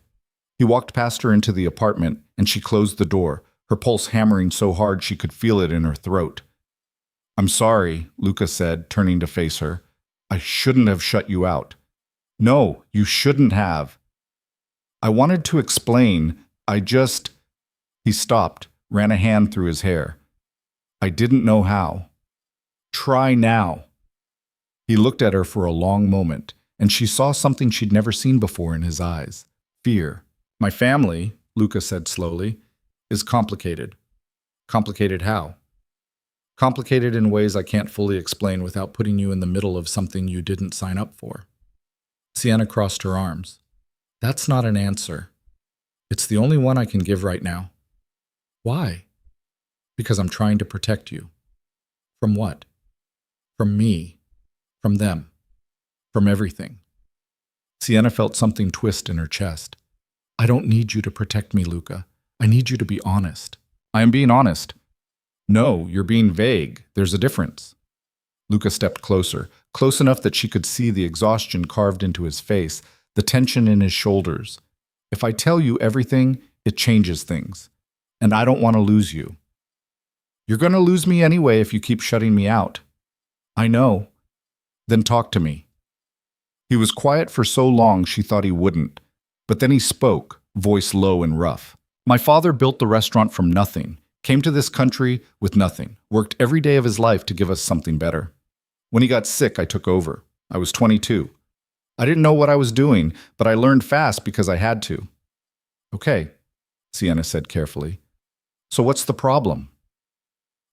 He walked past her into the apartment, and she closed the door, her pulse hammering so hard she could feel it in her throat. "I'm sorry," Luca said, turning to face her. "I shouldn't have shut you out." "No, you shouldn't have." "I wanted to explain. I just—" He stopped, ran a hand through his hair. "I didn't know how." "Try now." He looked at her for a long moment, and she saw something she'd never seen before in his eyes. Fear. "My family," Luca said slowly, "is complicated." "Complicated how?" "Complicated in ways I can't fully explain without putting you in the middle of something you didn't sign up for." Sienna crossed her arms. "That's not an answer. It's the only one I can give right now." "Why?" "Because I'm trying to protect you." "From what?" "From me. From them. From everything." Sienna felt something twist in her chest. "I don't need you to protect me, Luca. I need you to be honest." "I am being honest." "No, you're being vague. There's a difference." Luca stepped closer, close enough that she could see the exhaustion carved into his face, the tension in his shoulders. "If I tell you everything, it changes things. And I don't want to lose you." "You're going to lose me anyway if you keep shutting me out." "I know." "Then talk to me." He was quiet for so long she thought he wouldn't, but then he spoke, voice low and rough. "My father built the restaurant from nothing, came to this country with nothing, worked every day of his life to give us something better. When he got sick, I took over. I was 22. I didn't know what I was doing, but I learned fast because I had to." "Okay," Sienna said carefully. "So what's the problem?"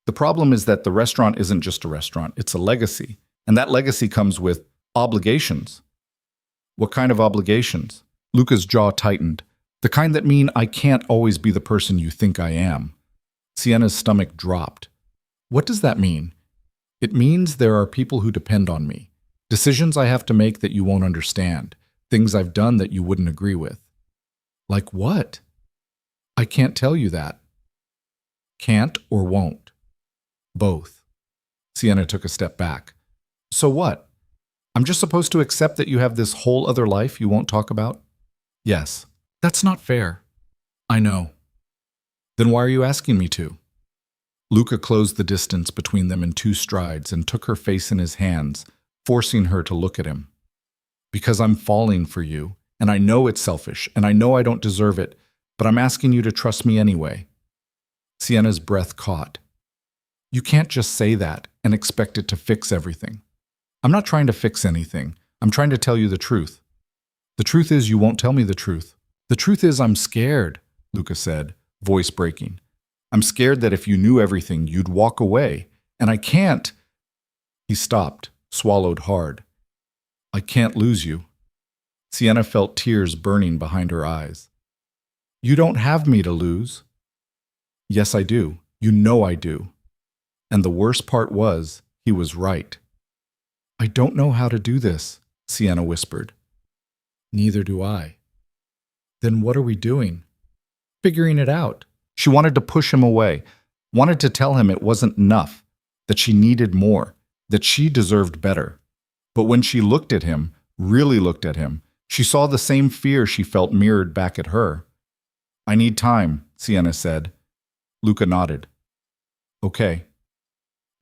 "The problem is that the restaurant isn't just a restaurant, it's a legacy. And that legacy comes with obligations." "What kind of obligations?" Luca's jaw tightened. "The kind that mean I can't always be the person you think I am." Sienna's stomach dropped. "What does that mean?" "It means there are people who depend on me. Decisions I have to make that you won't understand. Things I've done that you wouldn't agree with." "Like what?" "I can't tell you that." "Can't or won't?" "Both." Sienna took a step back. "So what? I'm just supposed to accept that you have this whole other life you won't talk about?" "Yes." "That's not fair." "I know." "Then why are you asking me to?" Luca closed the distance between them in 2 strides and took her face in his hands, forcing her to look at him. "Because I'm falling for you, and I know it's selfish, and I know I don't deserve it, but I'm asking you to trust me anyway." Sienna's breath caught. "You can't just say that and expect it to fix everything." "I'm not trying to fix anything. I'm trying to tell you the truth." "The truth is you won't tell me the truth." "The truth is I'm scared," Luca said, voice breaking. "I'm scared that if you knew everything, you'd walk away. And I can't." He stopped, swallowed hard. "I can't lose you." Sienna felt tears burning behind her eyes. "You don't have me to lose." "Yes, I do. You know I do." And the worst part was, he was right. "I don't know how to do this," Sienna whispered. "Neither do I." "Then what are we doing?" "Figuring it out." She wanted to push him away, wanted to tell him it wasn't enough, that she needed more, that she deserved better. But when she looked at him, really looked at him, she saw the same fear she felt mirrored back at her. "I need time," Sienna said. Luca nodded. "Okay.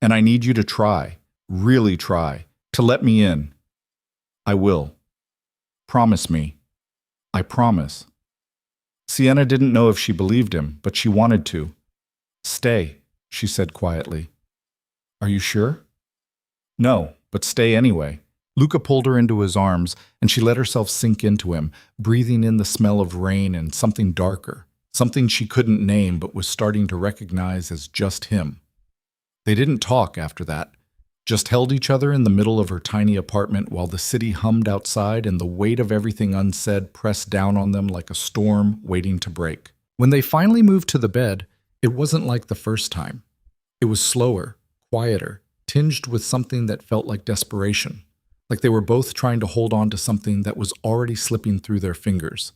And I need you to try, really try, to let me in." "I will." "Promise me." "I promise." Sienna didn't know if she believed him, but she wanted to. "Stay," she said quietly. "Are you sure?" "No, but stay anyway." Luca pulled her into his arms, and she let herself sink into him, breathing in the smell of rain and something darker, something she couldn't name but was starting to recognize as just him. They didn't talk after that, just held each other in the middle of her tiny apartment while the city hummed outside and the weight of everything unsaid pressed down on them like a storm waiting to break. When they finally moved to the bed, it wasn't like the first time. It was slower, quieter, tinged with something that felt like desperation. like they were both trying to hold on to something that was already slipping through their fingers.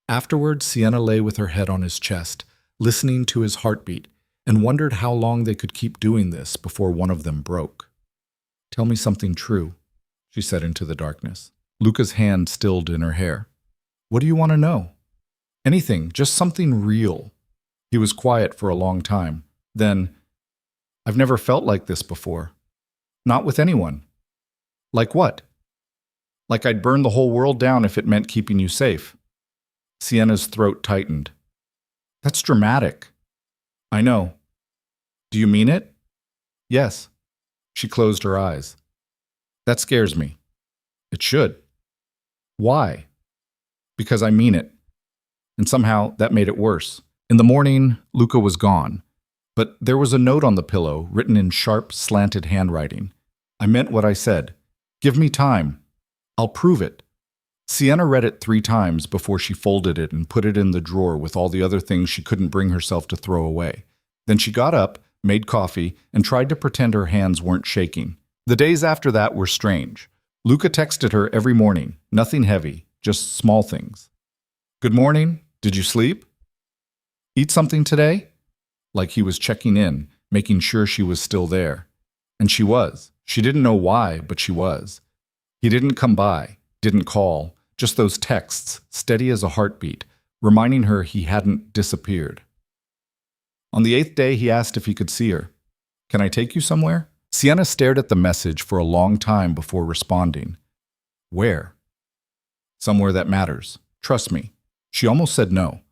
Afterwards, Sienna lay with her head on his chest, listening to his heartbeat, and wondered how long they could keep doing this before one of them broke. "Tell me something true," she said into the darkness. Luca's hand stilled in her hair. "What do you want to know?" "Anything, just something real." He was quiet for a long time. Then, "I've never felt like this before. Not with anyone." "Like what?" "Like I'd burn the whole world down if it meant keeping you safe." Sienna's throat tightened. "That's dramatic." "I know." "Do you mean it?" "Yes." She closed her eyes. "That scares me." "It should." "Why?" "Because I mean it." And somehow that made it worse. In the morning, Luca was gone. But there was a note on the pillow, written in sharp, slanted handwriting. "I meant what I said. Give me time. I'll prove it." Sienna read it 3 times before she folded it and put it in the drawer with all the other things she couldn't bring herself to throw away. Then she got up, made coffee, and tried to pretend her hands weren't shaking. The days after that were strange. Luca texted her every morning, nothing heavy, just small things. "Good morning. Did you sleep? Eat something today?" Like he was checking in, making sure she was still there. And she was. She didn't know why, but she was. He didn't come by, didn't call, just those texts, steady as a heartbeat, reminding her he hadn't disappeared. On the 8th day, he asked if he could see her. "Can I take you somewhere?" Sienna stared at the message for a long time before responding. "Where?" "Somewhere that matters. Trust me." She almost said no.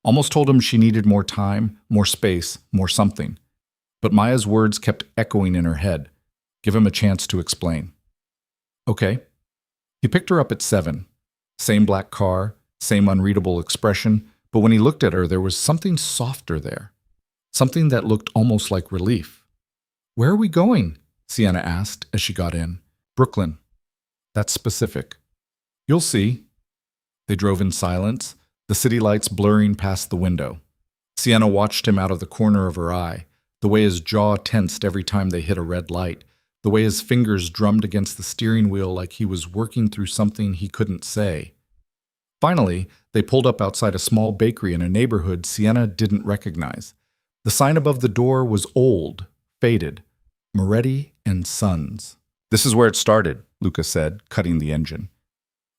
Almost told him she needed more time, more space, more something. But Maya's words kept echoing in her head. Give him a chance to explain. "Okay." He picked her up at 7. Same black car, same unreadable expression, but when he looked at her, there was something softer there. Something that looked almost like relief. "Where are we going?" Sienna asked as she got in. "Brooklyn." "That's specific." "You'll see." They drove in silence, the city lights blurring past the window. Sienna watched him out of the corner of her eye, the way his jaw tensed every time they hit a red light, the way his fingers drummed against the steering wheel like he was working through something he couldn't say. Finally, they pulled up outside a small bakery in a neighborhood Sienna didn't recognize. The sign above the door was old, faded. Moretti and Sons. "This is where it started," Luca said, cutting the engine.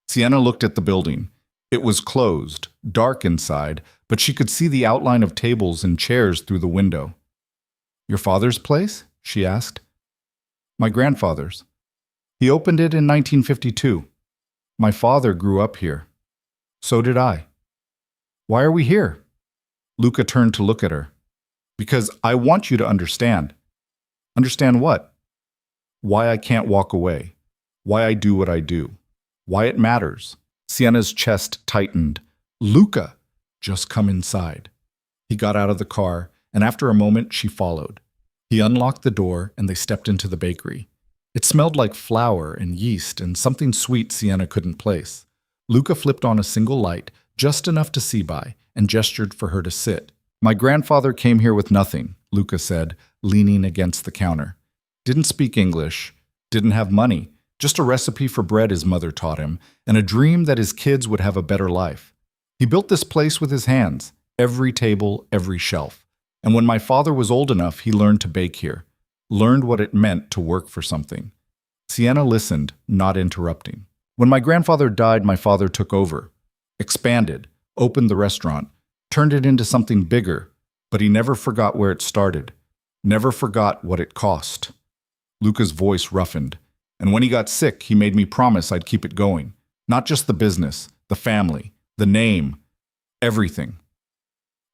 Sienna looked at the building. It was closed, dark inside, but she could see the outline of tables and chairs through the window. "Your father's place?" she asked. "My grandfather's. He opened it in 1952. My father grew up here. So did I." "Why are we here?" Luca turned to look at her. "Because I want you to understand." "Understand what?" "Why I can't walk away. Why I do what I do. Why it matters." Sienna's chest tightened. "Luca, just come inside." He got out of the car, and after a moment she followed. He unlocked the door, and they stepped into the bakery. It smelled like flour and yeast and something sweet Sienna couldn't place. Luca flipped on a single light, just enough to see by, and gestured for her to sit. "My grandfather came here with nothing," Luca said, leaning against the counter. "Didn't speak English, didn't have money. Just a recipe for bread his mother taught him, and a dream that his kids would have a better life. He built this place with his hands, every table, every shelf. And when my father was old enough, he learned to bake here, learned what it meant to work for something." Sienna listened, not interrupting. "When my grandfather died, my father took over, expanded, opened the restaurant, turned it into something bigger, but he never forgot where it started, never forgot what it cost." Luca's voice roughened. "And when he got sick, he made me promise I'd keep it going. Not just the business, the family, the name, everything."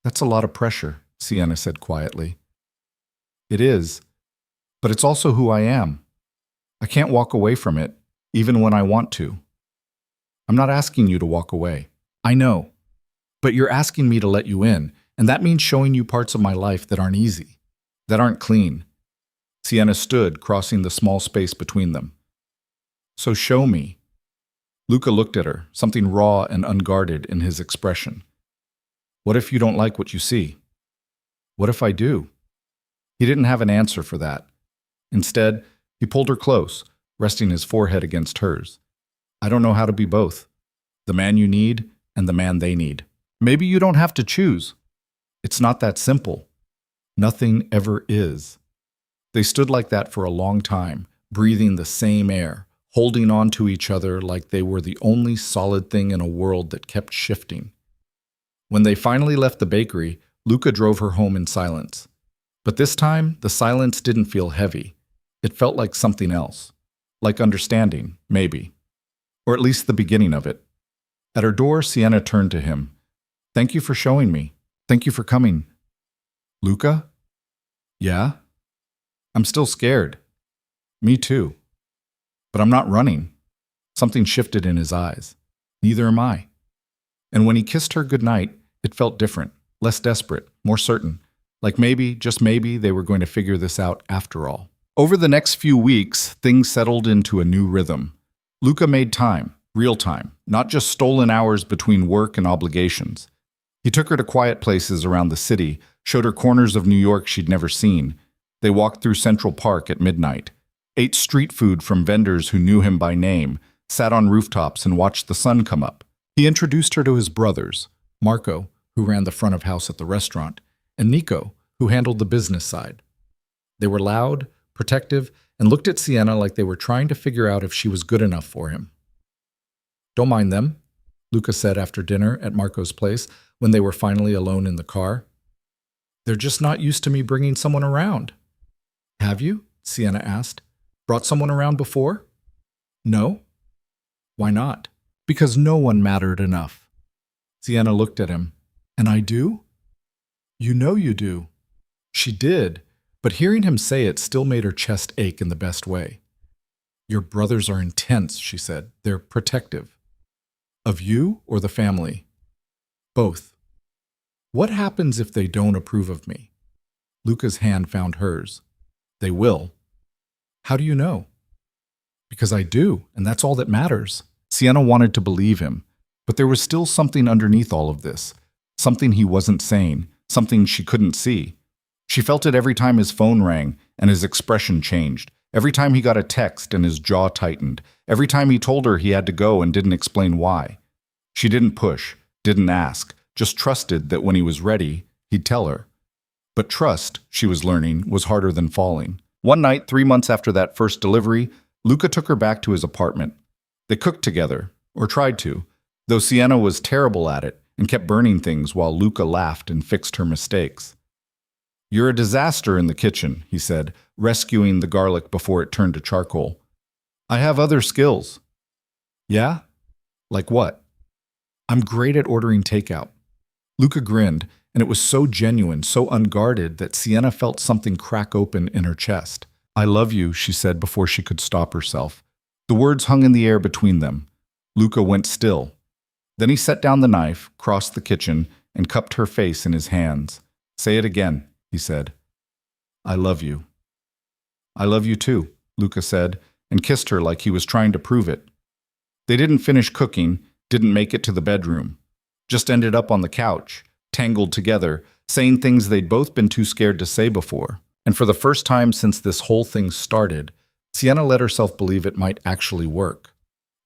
"That's a lot of pressure," Sienna said quietly. "It is, but it's also who I am. I can't walk away from it, even when I want to." "I'm not asking you to walk away. I know. But you're asking me to let you in, and that means showing you parts of my life that aren't easy, that aren't clean." Sienna stood, crossing the small space between them. "So show me." Luca looked at her, something raw and unguarded in his expression. "What if you don't like what you see?" "What if I do?" He didn't have an answer for that. Instead, he pulled her close, resting his forehead against hers. I don't know how to be both. The man you need and the man they need. Maybe you don't have to choose. It's not that simple. Nothing ever is. They stood like that for a long time, breathing the same air, holding on to each other like they were the only solid thing in a world that kept shifting. When they finally left the bakery, Luca drove her home in silence. But this time, the silence didn't feel heavy. It felt like something else. Like understanding, maybe. Or at least the beginning of it. At her door, Sienna turned to him. Thank you for showing me. Thank you for coming. Luca? Yeah? I'm still scared. Me too. But I'm not running. Something shifted in his eyes. Neither am I. And when he kissed her goodnight, it felt different, less desperate, more certain. Like maybe, just maybe, they were going to figure this out after all. Over the next few weeks, things settled into a new rhythm. Luca made time, real time, not just stolen hours between work and obligations. He took her to quiet places around the city, showed her corners of New York she'd never seen. They walked through Central Park at midnight, ate street food from vendors who knew him by name, sat on rooftops and watched the sun come up. He introduced her to his brothers, Marco, who ran the front of house at the restaurant, and Nico, who handled the business side. They were loud, protective, and looked at Sienna like they were trying to figure out if she was good enough for him. Don't mind them, Luca said after dinner at Marco's place when they were finally alone in the car. They're just not used to me bringing someone around. Have you? Sienna asked. Brought someone around before? No. Why not? Because no one mattered enough. Sienna looked at him. And I do? You know you do. She did, but hearing him say it still made her chest ache in the best way. Your brothers are intense, she said. They're protective. Of you or the family? Both. What happens if they don't approve of me? Luca's hand found hers. They will. How do you know? Because I do, and that's all that matters. Sienna wanted to believe him, but there was still something underneath all of this. Something he wasn't saying, something she couldn't see. She felt it every time his phone rang and his expression changed, every time he got a text and his jaw tightened, every time he told her he had to go and didn't explain why. She didn't push, didn't ask, just trusted that when he was ready, he'd tell her. But trust, she was learning, was harder than falling. One night, 3 months after that first delivery, Luca took her back to his apartment. They cooked together, or tried to, though Sienna was terrible at it and kept burning things while Luca laughed and fixed her mistakes. You're a disaster in the kitchen, he said, rescuing the garlic before it turned to charcoal. I have other skills. Yeah? Like what? I'm great at ordering takeout. Luca grinned, and it was so genuine, so unguarded that Sienna felt something crack open in her chest. I love you, she said before she could stop herself. The words hung in the air between them. Luca went still. Then he set down the knife, crossed the kitchen, and cupped her face in his hands. Say it again, he said. I love you. I love you too, Luca said, and kissed her like he was trying to prove it. They didn't finish cooking, didn't make it to the bedroom. Just ended up on the couch, tangled together, saying things they'd both been too scared to say before. And for the first time since this whole thing started, Sienna let herself believe it might actually work.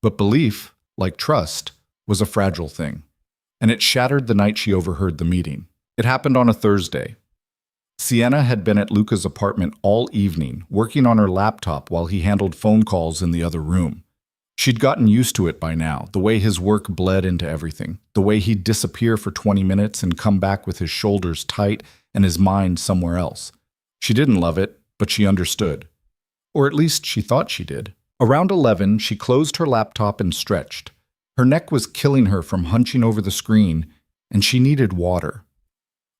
But belief, like trust, was a fragile thing. And it shattered the night she overheard the meeting. It happened on a Thursday. Sienna had been at Luca's apartment all evening, working on her laptop while he handled phone calls in the other room. She'd gotten used to it by now, the way his work bled into everything, the way he'd disappear for 20 minutes and come back with his shoulders tight and his mind somewhere else. She didn't love it, but she understood. Or at least she thought she did. Around 11, she closed her laptop and stretched. Her neck was killing her from hunching over the screen, and she needed water.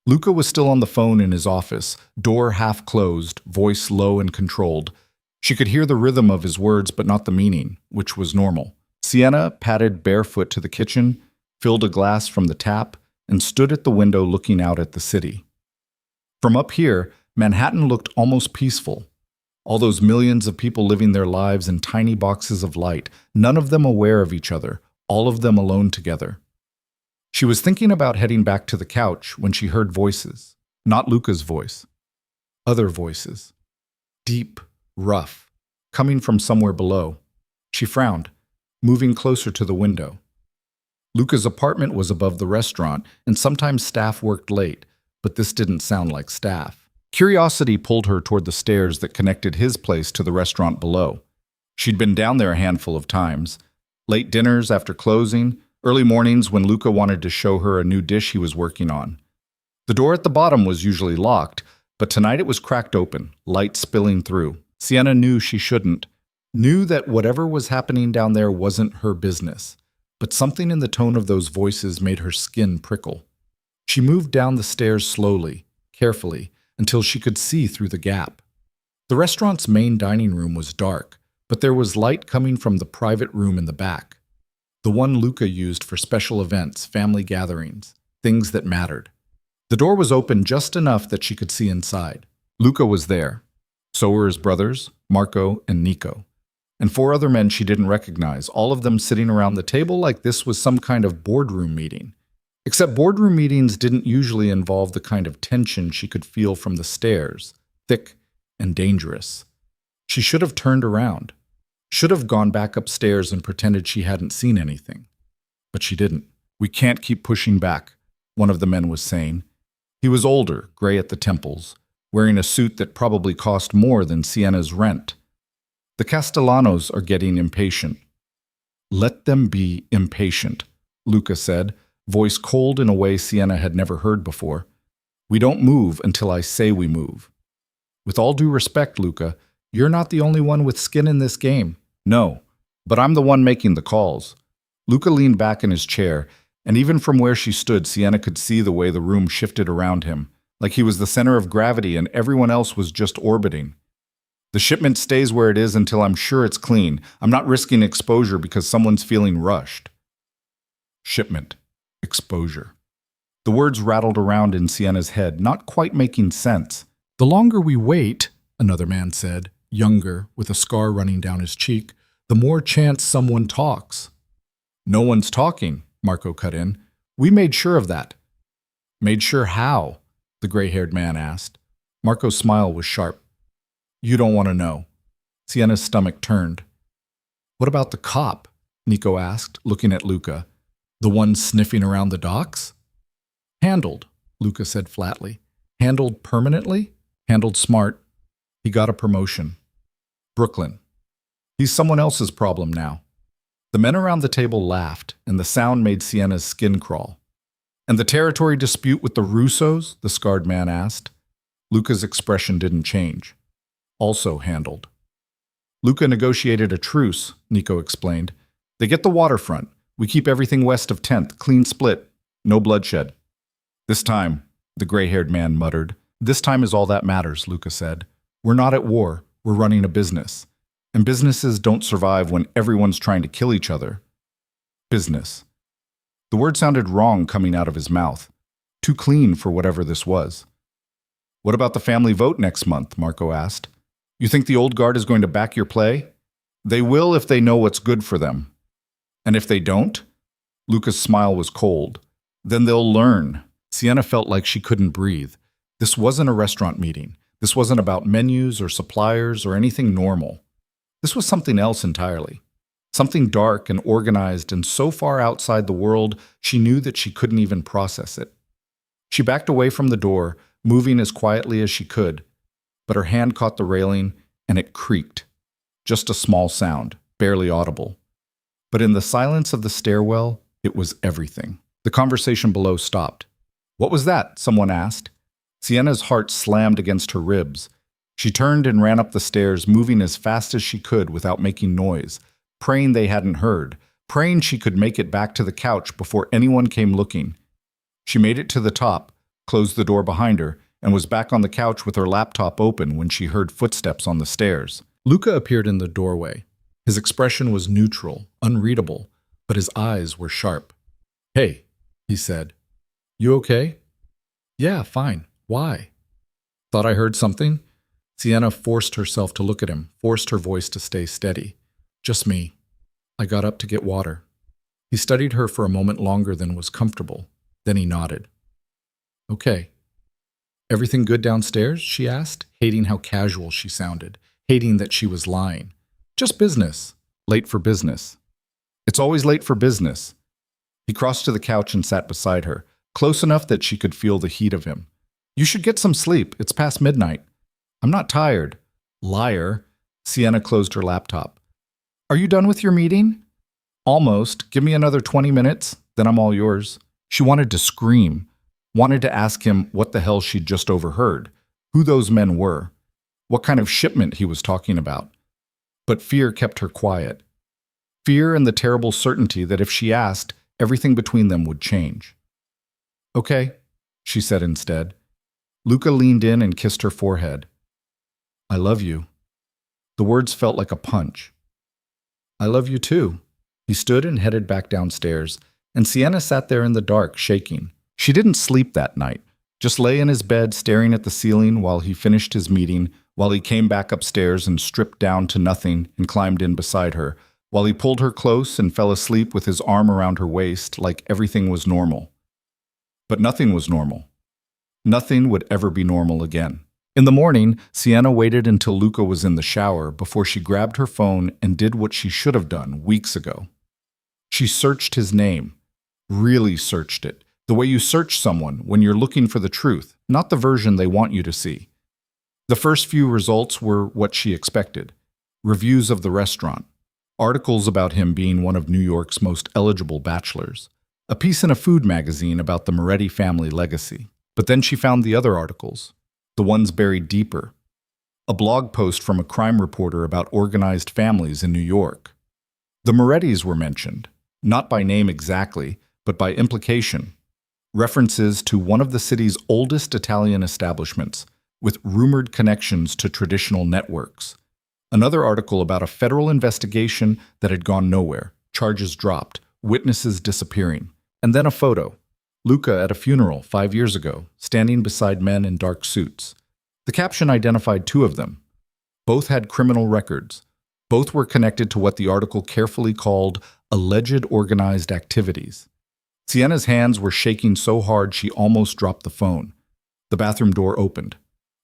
Luca was still on the phone in his office, door half closed, voice low and controlled. She could hear the rhythm of his words but not the meaning, which was normal. Sienna padded barefoot to the kitchen, filled a glass from the tap, and stood at the window looking out at the city. From up here, Manhattan looked almost peaceful. All those millions of people living their lives in tiny boxes of light, none of them aware of each other, all of them alone together. She was thinking about heading back to the couch when she heard voices. Not Luca's voice. Other voices. Deep, rough, coming from somewhere below. She frowned, moving closer to the window. Luca's apartment was above the restaurant, and sometimes staff worked late, but this didn't sound like staff. Curiosity pulled her toward the stairs that connected his place to the restaurant below. She'd been down there a handful of times. Late dinners after closing, early mornings when Luca wanted to show her a new dish he was working on. The door at the bottom was usually locked, but tonight it was cracked open, light spilling through. Sienna knew she shouldn't, knew that whatever was happening down there wasn't her business, but something in the tone of those voices made her skin prickle. She moved down the stairs slowly, carefully, until she could see through the gap. The restaurant's main dining room was dark, but there was light coming from the private room in the back, the one Luca used for special events, family gatherings, things that mattered. The door was open just enough that she could see inside. Luca was there. So were his brothers, Marco and Nico, and 4 other men she didn't recognize, all of them sitting around the table like this was some kind of boardroom meeting. Except boardroom meetings didn't usually involve the kind of tension she could feel from the stairs, thick and dangerous. She should have turned around, should have gone back upstairs and pretended she hadn't seen anything. But she didn't. "We can't keep pushing back," one of the men was saying. He was older, gray at the temples, wearing a suit that probably cost more than Sienna's rent. "The Castellanos are getting impatient." "Let them be impatient," Luca said, voice cold in a way Sienna had never heard before. "We don't move until I say we move." "With all due respect, Luca, you're not the only one with skin in this game." "No, but I'm the one making the calls." Luca leaned back in his chair, and even from where she stood, Sienna could see the way the room shifted around him, like he was the center of gravity and everyone else was just orbiting. "The shipment stays where it is until I'm sure it's clean. I'm not risking exposure because someone's feeling rushed." Shipment. Exposure. The words rattled around in Sienna's head, not quite making sense. "The longer we wait," another man said, younger, with a scar running down his cheek, "the more chance someone talks." "No one's talking," Marco cut in. "We made sure of that." "Made sure how?" the gray-haired man asked. Marco's smile was sharp. "You don't want to know." Sienna's stomach turned. "What about the cop?" Nico asked, looking at Luca. "The one sniffing around the docks?" "Handled," Luca said flatly. "Handled permanently? Handled smart. He got a promotion. Brooklyn. He's someone else's problem now." The men around the table laughed, and the sound made Sienna's skin crawl. "And the territory dispute with the Russos?" the scarred man asked. Luca's expression didn't change. "Also handled." "Luca negotiated a truce," Nico explained. "They get the waterfront. We keep everything west of 10th, clean split, no bloodshed." "This time," the gray-haired man muttered. "This time is all that matters," Luca said. "We're not at war. We're running a business. And businesses don't survive when everyone's trying to kill each other." Business. The word sounded wrong coming out of his mouth. Too clean for whatever this was. "What about the family vote next month?" Marco asked. "You think the old guard is going to back your play?" "They will if they know what's good for them." "And if they don't?" Luca's smile was cold. "Then they'll learn." Sienna felt like she couldn't breathe. This wasn't a restaurant meeting. This wasn't about menus or suppliers or anything normal. This was something else entirely. Something dark and organized and so far outside the world she knew that she couldn't even process it. She backed away from the door, moving as quietly as she could, but her hand caught the railing and it creaked. Just a small sound, barely audible. But in the silence of the stairwell, it was everything. The conversation below stopped. "What was that?" someone asked. Sienna's heart slammed against her ribs. She turned and ran up the stairs, moving as fast as she could without making noise, praying they hadn't heard, praying she could make it back to the couch before anyone came looking. She made it to the top, closed the door behind her, and was back on the couch with her laptop open when she heard footsteps on the stairs. Luca appeared in the doorway. His expression was neutral, unreadable, but his eyes were sharp. "Hey," he said. "You okay?" "Yeah, fine. Why?" "Thought I heard something?" Sienna forced herself to look at him, forced her voice to stay steady. "Just me. I got up to get water." He studied her for a moment longer than was comfortable. Then he nodded. "Okay." "Everything good downstairs?" she asked, hating how casual she sounded, hating that she was lying. Just business. Late for business. It's always late for business. He crossed to the couch and sat beside her, close enough that she could feel the heat of him. You should get some sleep. It's past midnight. I'm not tired. Liar. Sienna closed her laptop. Are you done with your meeting? Almost. Give me another 20 minutes, then I'm all yours. She wanted to scream, wanted to ask him what the hell she'd just overheard, who those men were, what kind of shipment he was talking about. But fear kept her quiet. Fear and the terrible certainty that if she asked, everything between them would change. Okay, she said instead. Luca leaned in and kissed her forehead. I love you. The words felt like a punch. I love you too. He stood and headed back downstairs, and Sienna sat there in the dark, shaking. She didn't sleep that night, just lay in his bed staring at the ceiling while he finished his meeting, while he came back upstairs and stripped down to nothing and climbed in beside her, while he pulled her close and fell asleep with his arm around her waist like everything was normal. But nothing was normal. Nothing would ever be normal again. In the morning, Sienna waited until Luca was in the shower before she grabbed her phone and did what she should have done weeks ago. She searched his name. Really searched it. The way you search someone when you're looking for the truth, not the version they want you to see. The first few results were what she expected. Reviews of the restaurant. Articles about him being one of New York's most eligible bachelors. A piece in a food magazine about the Moretti family legacy. But then she found the other articles, the ones buried deeper. A blog post from a crime reporter about organized families in New York. The Morettis were mentioned, not by name exactly, but by implication. References to one of the city's oldest Italian establishments, with rumored connections to traditional networks. Another article about a federal investigation that had gone nowhere, charges dropped, witnesses disappearing. And then a photo. Luca at a funeral 5 years ago, standing beside men in dark suits. The caption identified two of them. Both had criminal records. Both were connected to what the article carefully called alleged organized activities. Sienna's hands were shaking so hard she almost dropped the phone. The bathroom door opened.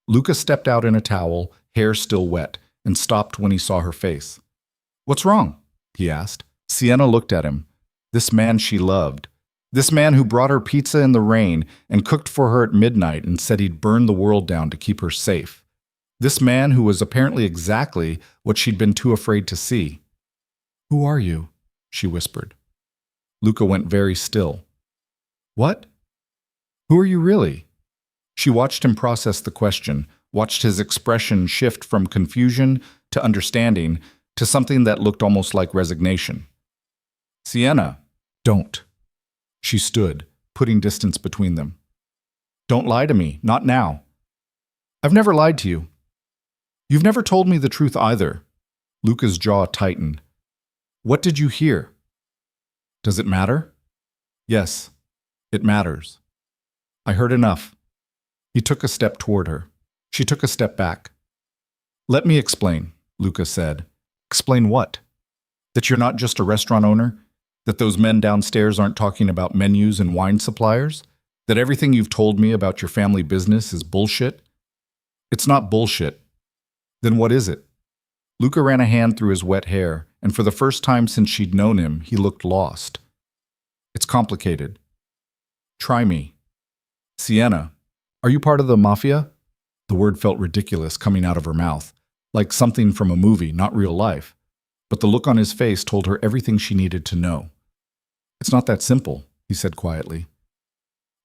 Luca stepped out in a towel, hair still wet, and stopped when he saw her face. What's wrong? He asked. Sienna looked at him. This man she loved. This man who brought her pizza in the rain and cooked for her at midnight and said he'd burn the world down to keep her safe. This man who was apparently exactly what she'd been too afraid to see. Who are you? She whispered. Luca went very still. What? Who are you really? She watched him process the question, watched his expression shift from confusion to understanding to something that looked almost like resignation. Sienna, don't. She stood, putting distance between them. Don't lie to me, not now. I've never lied to you. You've never told me the truth either. Luca's jaw tightened. What did you hear? Does it matter? Yes, it matters. I heard enough. He took a step toward her. She took a step back. Let me explain, Luca said. Explain what? That you're not just a restaurant owner? That those men downstairs aren't talking about menus and wine suppliers? That everything you've told me about your family business is bullshit? It's not bullshit. Then what is it? Luca ran a hand through his wet hair, and for the first time since she'd known him, he looked lost. It's complicated. Try me. Sienna, are you part of the Mafia? The word felt ridiculous coming out of her mouth, like something from a movie, not real life. But the look on his face told her everything she needed to know. It's not that simple, he said quietly.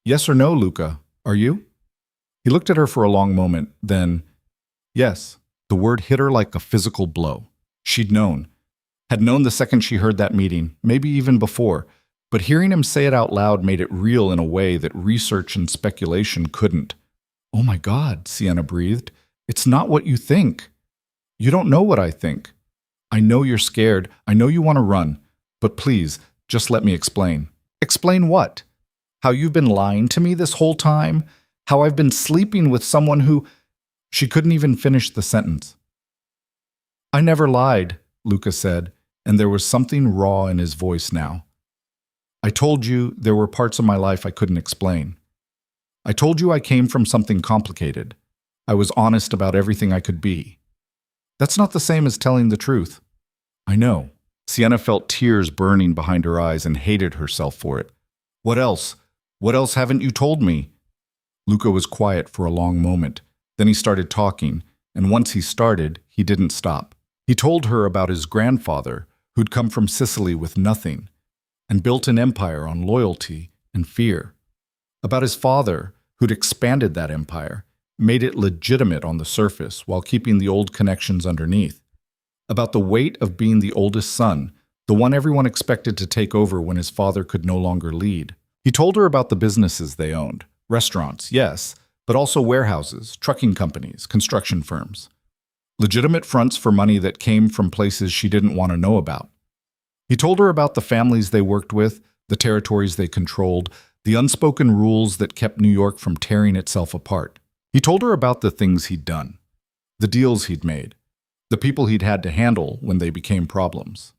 Yes or no, Luca, are you? He looked at her for a long moment, then, yes. The word hit her like a physical blow. She'd known. Had known the second she heard that meeting, maybe even before, but hearing him say it out loud made it real in a way that research and speculation couldn't. Oh my God, Sienna breathed. It's not what you think. You don't know what I think. I know you're scared. I know you want to run. But please, just let me explain. Explain what? How you've been lying to me this whole time? How I've been sleeping with someone who... She couldn't even finish the sentence. I never lied, Luca said, and there was something raw in his voice now. I told you there were parts of my life I couldn't explain. I told you I came from something complicated. I was honest about everything I could be. That's not the same as telling the truth. I know. Sienna felt tears burning behind her eyes and hated herself for it. What else? What else haven't you told me? Luca was quiet for a long moment. Then he started talking, and once he started, he didn't stop. He told her about his grandfather, who'd come from Sicily with nothing, and built an empire on loyalty and fear. About his father, who'd expanded that empire, made it legitimate on the surface while keeping the old connections underneath. About the weight of being the oldest son, the one everyone expected to take over when his father could no longer lead. He told her about the businesses they owned. Restaurants, yes, but also warehouses, trucking companies, construction firms. Legitimate fronts for money that came from places she didn't want to know about. He told her about the families they worked with, the territories they controlled, the unspoken rules that kept New York from tearing itself apart. He told her about the things he'd done, the deals he'd made, the people he'd had to handle when they became problems.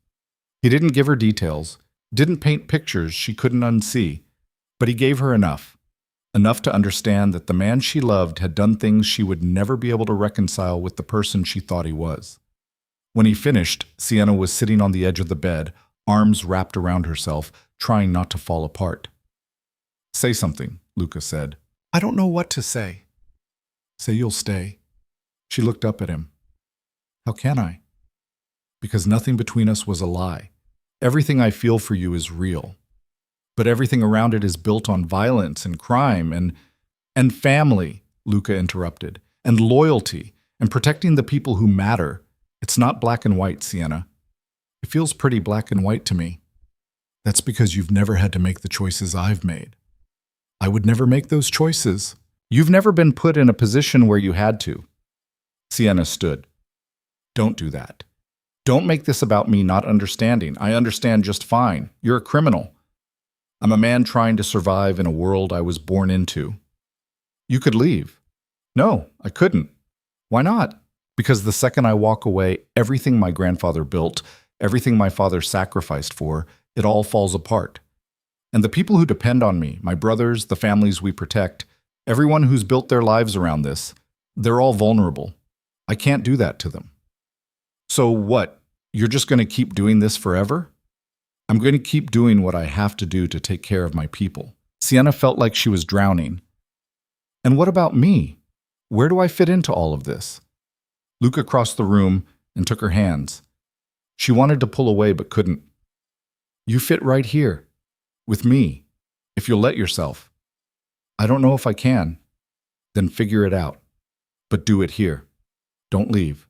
He didn't give her details, didn't paint pictures she couldn't unsee, but he gave her enough to understand that the man she loved had done things she would never be able to reconcile with the person she thought he was. When he finished, Sienna was sitting on the edge of the bed, arms wrapped around herself, trying not to fall apart. Say something, Luca said. I don't know what to say. Say you'll stay. She looked up at him. How can I? Because nothing between us was a lie. Everything I feel for you is real. But everything around it is built on violence and crime and family, Luca interrupted, and loyalty, and protecting the people who matter. It's not black and white, Sienna. It feels pretty black and white to me. That's because you've never had to make the choices I've made. I would never make those choices. You've never been put in a position where you had to. Sienna stood. Don't do that. Don't make this about me not understanding. I understand just fine. You're a criminal. I'm a man trying to survive in a world I was born into. You could leave. No, I couldn't. Why not? Because the second I walk away, everything my grandfather built, everything my father sacrificed for, it all falls apart. And the people who depend on me, my brothers, the families we protect, everyone who's built their lives around this, they're all vulnerable. I can't do that to them. So what? You're just going to keep doing this forever? I'm going to keep doing what I have to do to take care of my people. Sienna felt like she was drowning. And what about me? Where do I fit into all of this? Luca crossed the room and took her hands. She wanted to pull away but couldn't. You fit right here, with me, if you'll let yourself. I don't know if I can. Then figure it out. But do it here. Don't leave.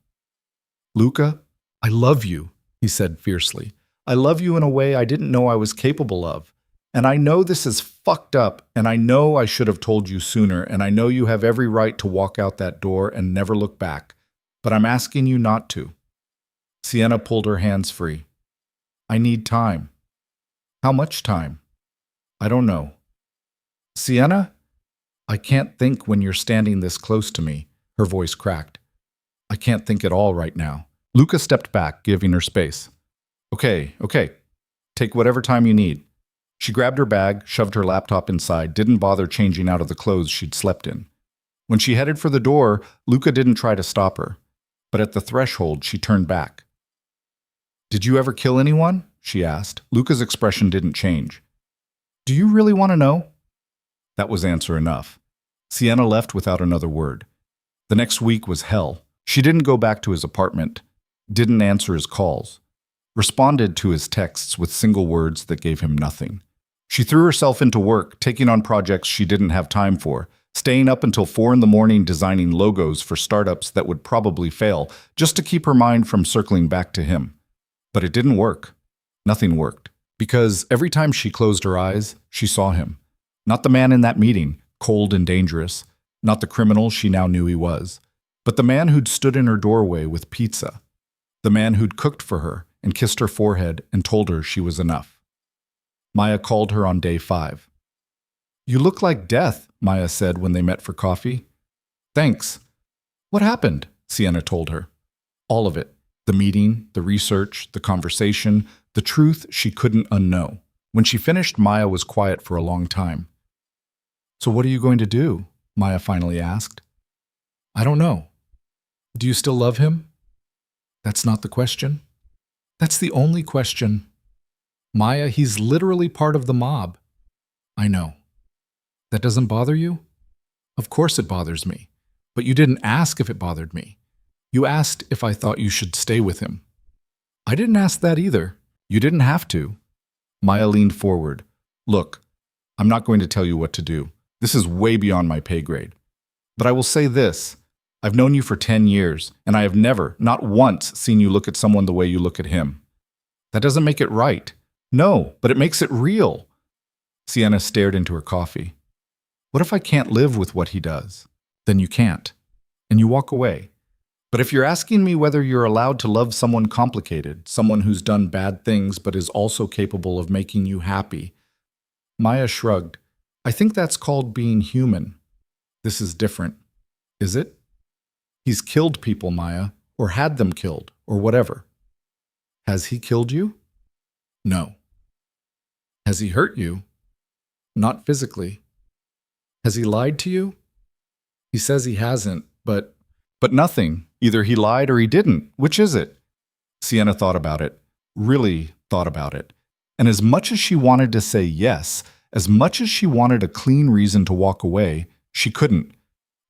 Luca, I love you, he said fiercely. I love you in a way I didn't know I was capable of. And I know this is fucked up, and I know I should have told you sooner, and I know you have every right to walk out that door and never look back. But I'm asking you not to. Sienna pulled her hands free. I need time. How much time? I don't know. Sienna? I can't think when you're standing this close to me, her voice cracked. I can't think at all right now. Luca stepped back, giving her space. Okay. Take whatever time you need. She grabbed her bag, shoved her laptop inside, didn't bother changing out of the clothes she'd slept in. When she headed for the door, Luca didn't try to stop her. But at the threshold, she turned back. Did you ever kill anyone? She asked. Luca's expression didn't change. Do you really want to know? That was answer enough. Sienna left without another word. The next week was hell. She didn't go back to his apartment, didn't answer his calls, responded to his texts with single words that gave him nothing. She threw herself into work, taking on projects she didn't have time for, staying up until 4 a.m. designing logos for startups that would probably fail, just to keep her mind from circling back to him. But it didn't work. Nothing worked. Because every time she closed her eyes, she saw him. Not the man in that meeting, cold and dangerous, not the criminal she now knew he was, but the man who'd stood in her doorway with pizza, the man who'd cooked for her and kissed her forehead and told her she was enough. Maya called her on day 5. You look like death, Maya said when they met for coffee. Thanks. What happened? Sienna told her. All of it. The meeting, the research, the conversation, the truth she couldn't unknow. When she finished, Maya was quiet for a long time. So what are you going to do? Maya finally asked. I don't know. Do you still love him? That's not the question. That's the only question. Maya, he's literally part of the mob. I know. That doesn't bother you? Of course it bothers me. But you didn't ask if it bothered me. You asked if I thought you should stay with him. I didn't ask that either. You didn't have to. Maya leaned forward. Look, I'm not going to tell you what to do. This is way beyond my pay grade. But I will say this. I've known you for 10 years, and I have never, not once, seen you look at someone the way you look at him. That doesn't make it right. No, but it makes it real. Sienna stared into her coffee. What if I can't live with what he does? Then you can't. And you walk away. But if you're asking me whether you're allowed to love someone complicated, someone who's done bad things but is also capable of making you happy, Maya shrugged. I think that's called being human. This is different. Is it? He's killed people, Maya, or had them killed, or whatever. Has he killed you? No. Has he hurt you? Not physically. Has he lied to you? He says he hasn't, but nothing. Either he lied or he didn't. Which is it? Sienna thought about it. Really thought about it. And as much as she wanted to say yes, as much as she wanted a clean reason to walk away, she couldn't.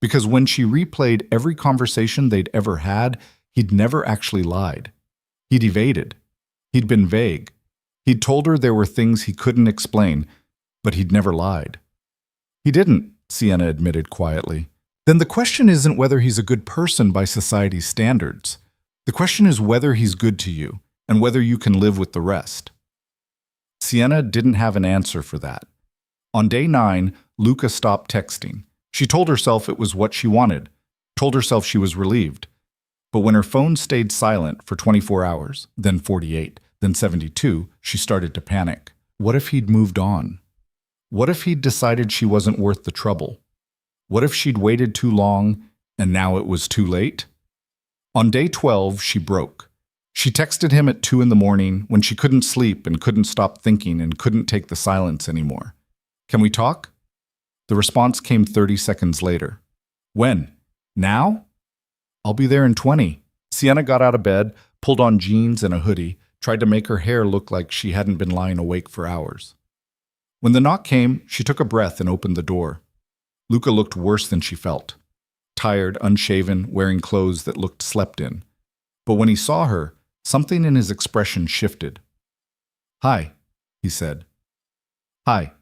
Because when she replayed every conversation they'd ever had, he'd never actually lied. He'd evaded. He'd been vague. He'd told her there were things he couldn't explain, but he'd never lied. He didn't, Sienna admitted quietly. Then the question isn't whether he's a good person by society's standards. The question is whether he's good to you, and whether you can live with the rest. Sienna didn't have an answer for that. On day 9, Luca stopped texting. She told herself it was what she wanted, told herself she was relieved. But when her phone stayed silent for 24 hours, then 48, then 72, she started to panic. What if he'd moved on? What if he'd decided she wasn't worth the trouble? What if she'd waited too long, and now it was too late? On day 12, she broke. She texted him at 2 in the morning when she couldn't sleep and couldn't stop thinking and couldn't take the silence anymore. Can we talk? The response came 30 seconds later. When? Now? I'll be there in 20. Sienna got out of bed, pulled on jeans and a hoodie, tried to make her hair look like she hadn't been lying awake for hours. When the knock came, she took a breath and opened the door. Luca looked worse than she felt. Tired, unshaven, wearing clothes that looked slept in. But when he saw her, something in his expression shifted. Hi, he said. Hi.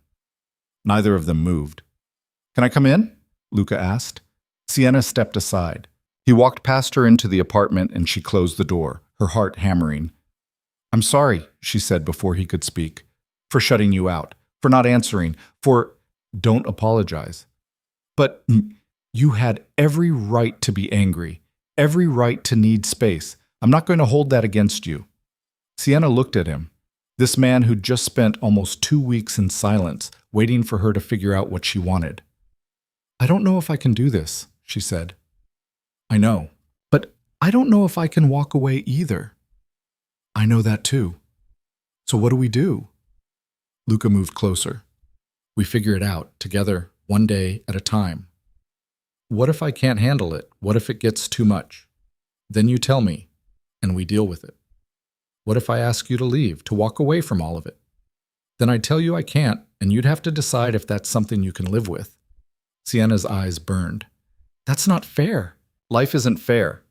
Neither of them moved. Can I come in? Luca asked. Sienna stepped aside. He walked past her into the apartment and she closed the door, her heart hammering. I'm sorry, she said before he could speak, for shutting you out, for not answering, for... Don't apologize. But you had every right to be angry, every right to need space. I'm not going to hold that against you. Sienna looked at him, this man who'd just spent almost 2 weeks in silence, waiting for her to figure out what she wanted. I don't know if I can do this, she said. I know, but I don't know if I can walk away either. I know that too. So what do we do? Luca moved closer. We figure it out, together, one day at a time. What if I can't handle it? What if it gets too much? Then you tell me, and we deal with it. What if I ask you to leave, to walk away from all of it? Then I'd tell you I can't, and you'd have to decide if that's something you can live with. Sienna's eyes burned. That's not fair. Life isn't fair.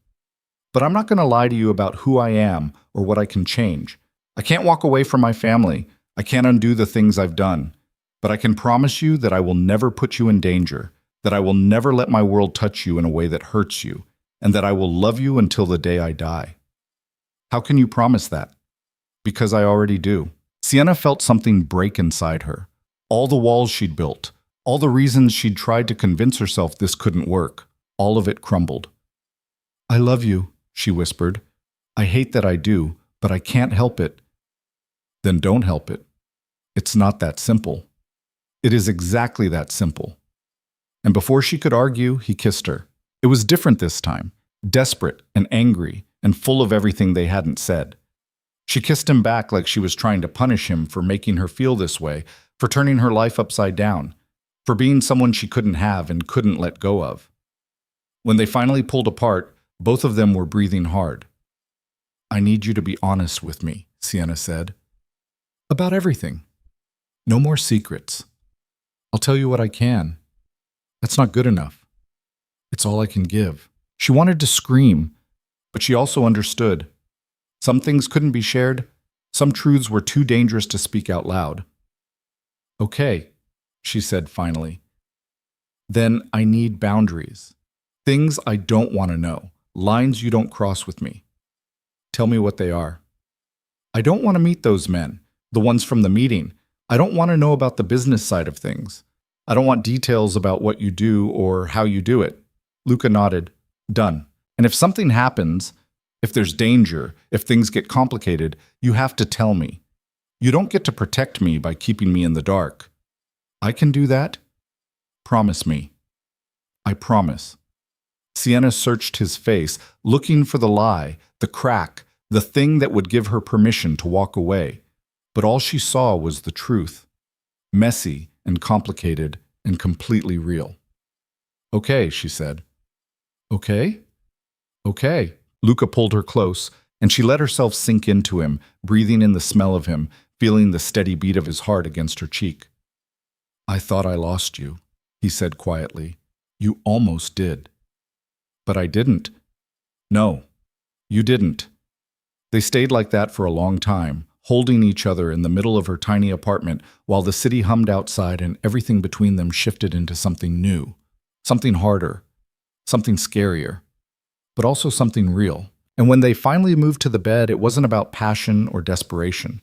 But I'm not going to lie to you about who I am or what I can change. I can't walk away from my family. I can't undo the things I've done. But I can promise you that I will never put you in danger, that I will never let my world touch you in a way that hurts you, and that I will love you until the day I die. How can you promise that? Because I already do. Sienna felt something break inside her. All the walls she'd built, all the reasons she'd tried to convince herself this couldn't work, all of it crumbled. I love you, she whispered. I hate that I do, but I can't help it. Then don't help it. It's not that simple. It is exactly that simple. And before she could argue, he kissed her. It was different this time, desperate and angry and full of everything they hadn't said. She kissed him back like she was trying to punish him for making her feel this way, for turning her life upside down, for being someone she couldn't have and couldn't let go of. When they finally pulled apart, both of them were breathing hard. I need you to be honest with me, Sienna said. About everything. No more secrets. I'll tell you what I can. That's not good enough. It's all I can give. She wanted to scream, but she also understood. Some things couldn't be shared. Some truths were too dangerous to speak out loud. Okay, she said finally. Then I need boundaries. Things I don't want to know. Lines you don't cross with me. Tell me what they are. I don't want to meet those men, the ones from the meeting. I don't want to know about the business side of things. I don't want details about what you do or how you do it. Luca nodded. Done. And if something happens, if there's danger, if things get complicated, you have to tell me. You don't get to protect me by keeping me in the dark. I can do that? Promise me. I promise. Sienna searched his face, looking for the lie, the crack, the thing that would give her permission to walk away. But all she saw was the truth. Messy and complicated and completely real. Okay, she said. Okay? Okay. Luca pulled her close, and she let herself sink into him, breathing in the smell of him, feeling the steady beat of his heart against her cheek. I thought I lost you, he said quietly. You almost did. But I didn't. No, you didn't. They stayed like that for a long time, holding each other in the middle of her tiny apartment while the city hummed outside and everything between them shifted into something new, something harder, something scarier, but also something real. And when they finally moved to the bed, it wasn't about passion or desperation.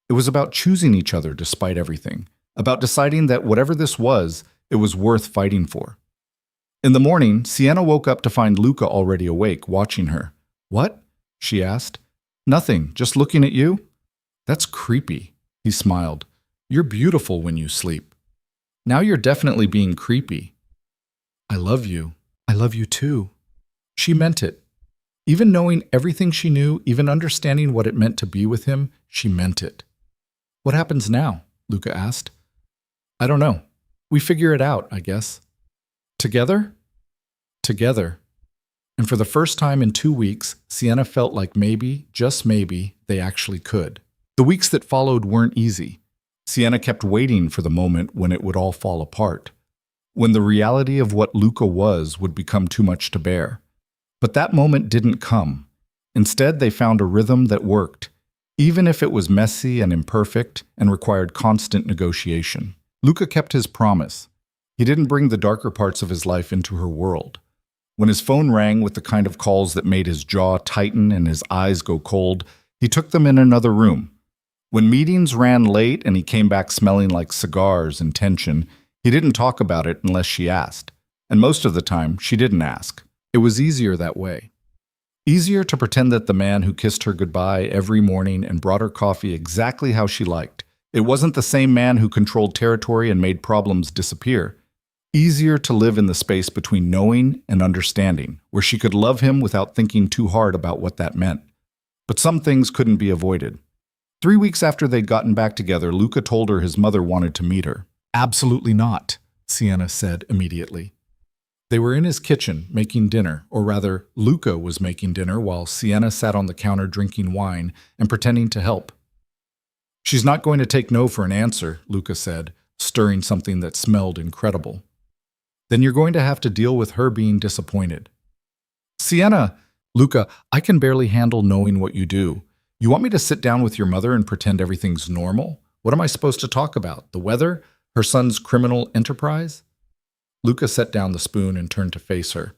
It was about choosing each other despite everything, about deciding that whatever this was, it was worth fighting for. In the morning, Sienna woke up to find Luca already awake, watching her. What? She asked. Nothing, just looking at you. That's creepy, he smiled. You're beautiful when you sleep. Now you're definitely being creepy. I love you. I love you too. She meant it. Even knowing everything she knew, even understanding what it meant to be with him, she meant it. What happens now? Luca asked. I don't know. We figure it out, I guess. Together? Together. And for the first time in 2 weeks, Sienna felt like maybe, just maybe, they actually could. The weeks that followed weren't easy. Sienna kept waiting for the moment when it would all fall apart, when the reality of what Luca was would become too much to bear. But that moment didn't come. Instead, they found a rhythm that worked, even if it was messy and imperfect and required constant negotiation. Luca kept his promise. He didn't bring the darker parts of his life into her world. When his phone rang with the kind of calls that made his jaw tighten and his eyes go cold, he took them in another room. When meetings ran late and he came back smelling like cigars and tension, he didn't talk about it unless she asked. And most of the time, she didn't ask. It was easier that way. Easier to pretend that the man who kissed her goodbye every morning and brought her coffee exactly how she liked. It wasn't the same man who controlled territory and made problems disappear. Easier to live in the space between knowing and understanding, where she could love him without thinking too hard about what that meant. But some things couldn't be avoided. 3 weeks after they'd gotten back together, Luca told her his mother wanted to meet her. Absolutely not, Sienna said immediately. They were in his kitchen, making dinner, or rather, Luca was making dinner while Sienna sat on the counter drinking wine and pretending to help. She's not going to take no for an answer, Luca said, stirring something that smelled incredible. Then you're going to have to deal with her being disappointed. Sienna! Luca, I can barely handle knowing what you do. You want me to sit down with your mother and pretend everything's normal? What am I supposed to talk about? The weather? Her son's criminal enterprise? Luca set down the spoon and turned to face her.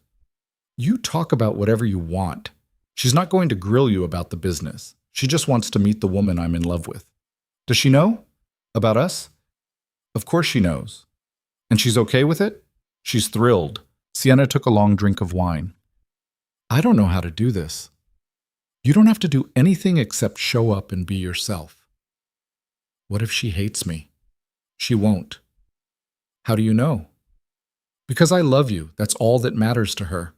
You talk about whatever you want. She's not going to grill you about the business. She just wants to meet the woman I'm in love with. Does she know? About us? Of course she knows. And she's okay with it? She's thrilled. Sienna took a long drink of wine. I don't know how to do this. You don't have to do anything except show up and be yourself. What if she hates me? She won't. How do you know? Because I love you. That's all that matters to her.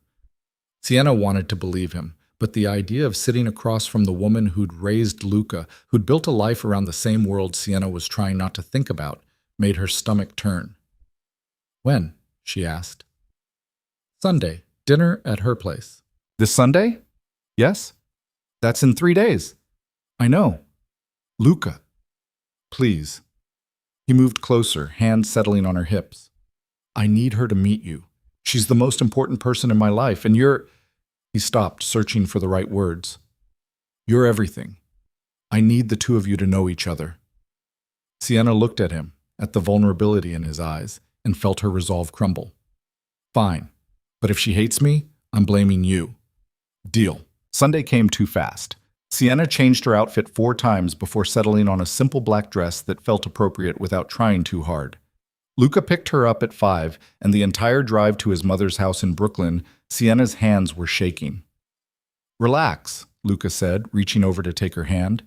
Sienna wanted to believe him, but the idea of sitting across from the woman who'd raised Luca, who'd built a life around the same world Sienna was trying not to think about, made her stomach turn. When? She asked. Sunday, dinner at her place. This Sunday? Yes? That's in 3 days. I know. Luca, please. He moved closer, hands settling on her hips. I need her to meet you. She's the most important person in my life, and you're... He stopped, searching for the right words. You're everything. I need the two of you to know each other. Sienna looked at him, at the vulnerability in his eyes, and felt her resolve crumble. Fine, but if she hates me, I'm blaming you. Deal. Sunday came too fast. Sienna changed her outfit 4 times before settling on a simple black dress that felt appropriate without trying too hard. Luca picked her up at 5, and the entire drive to his mother's house in Brooklyn, Sienna's hands were shaking. Relax, Luca said, reaching over to take her hand.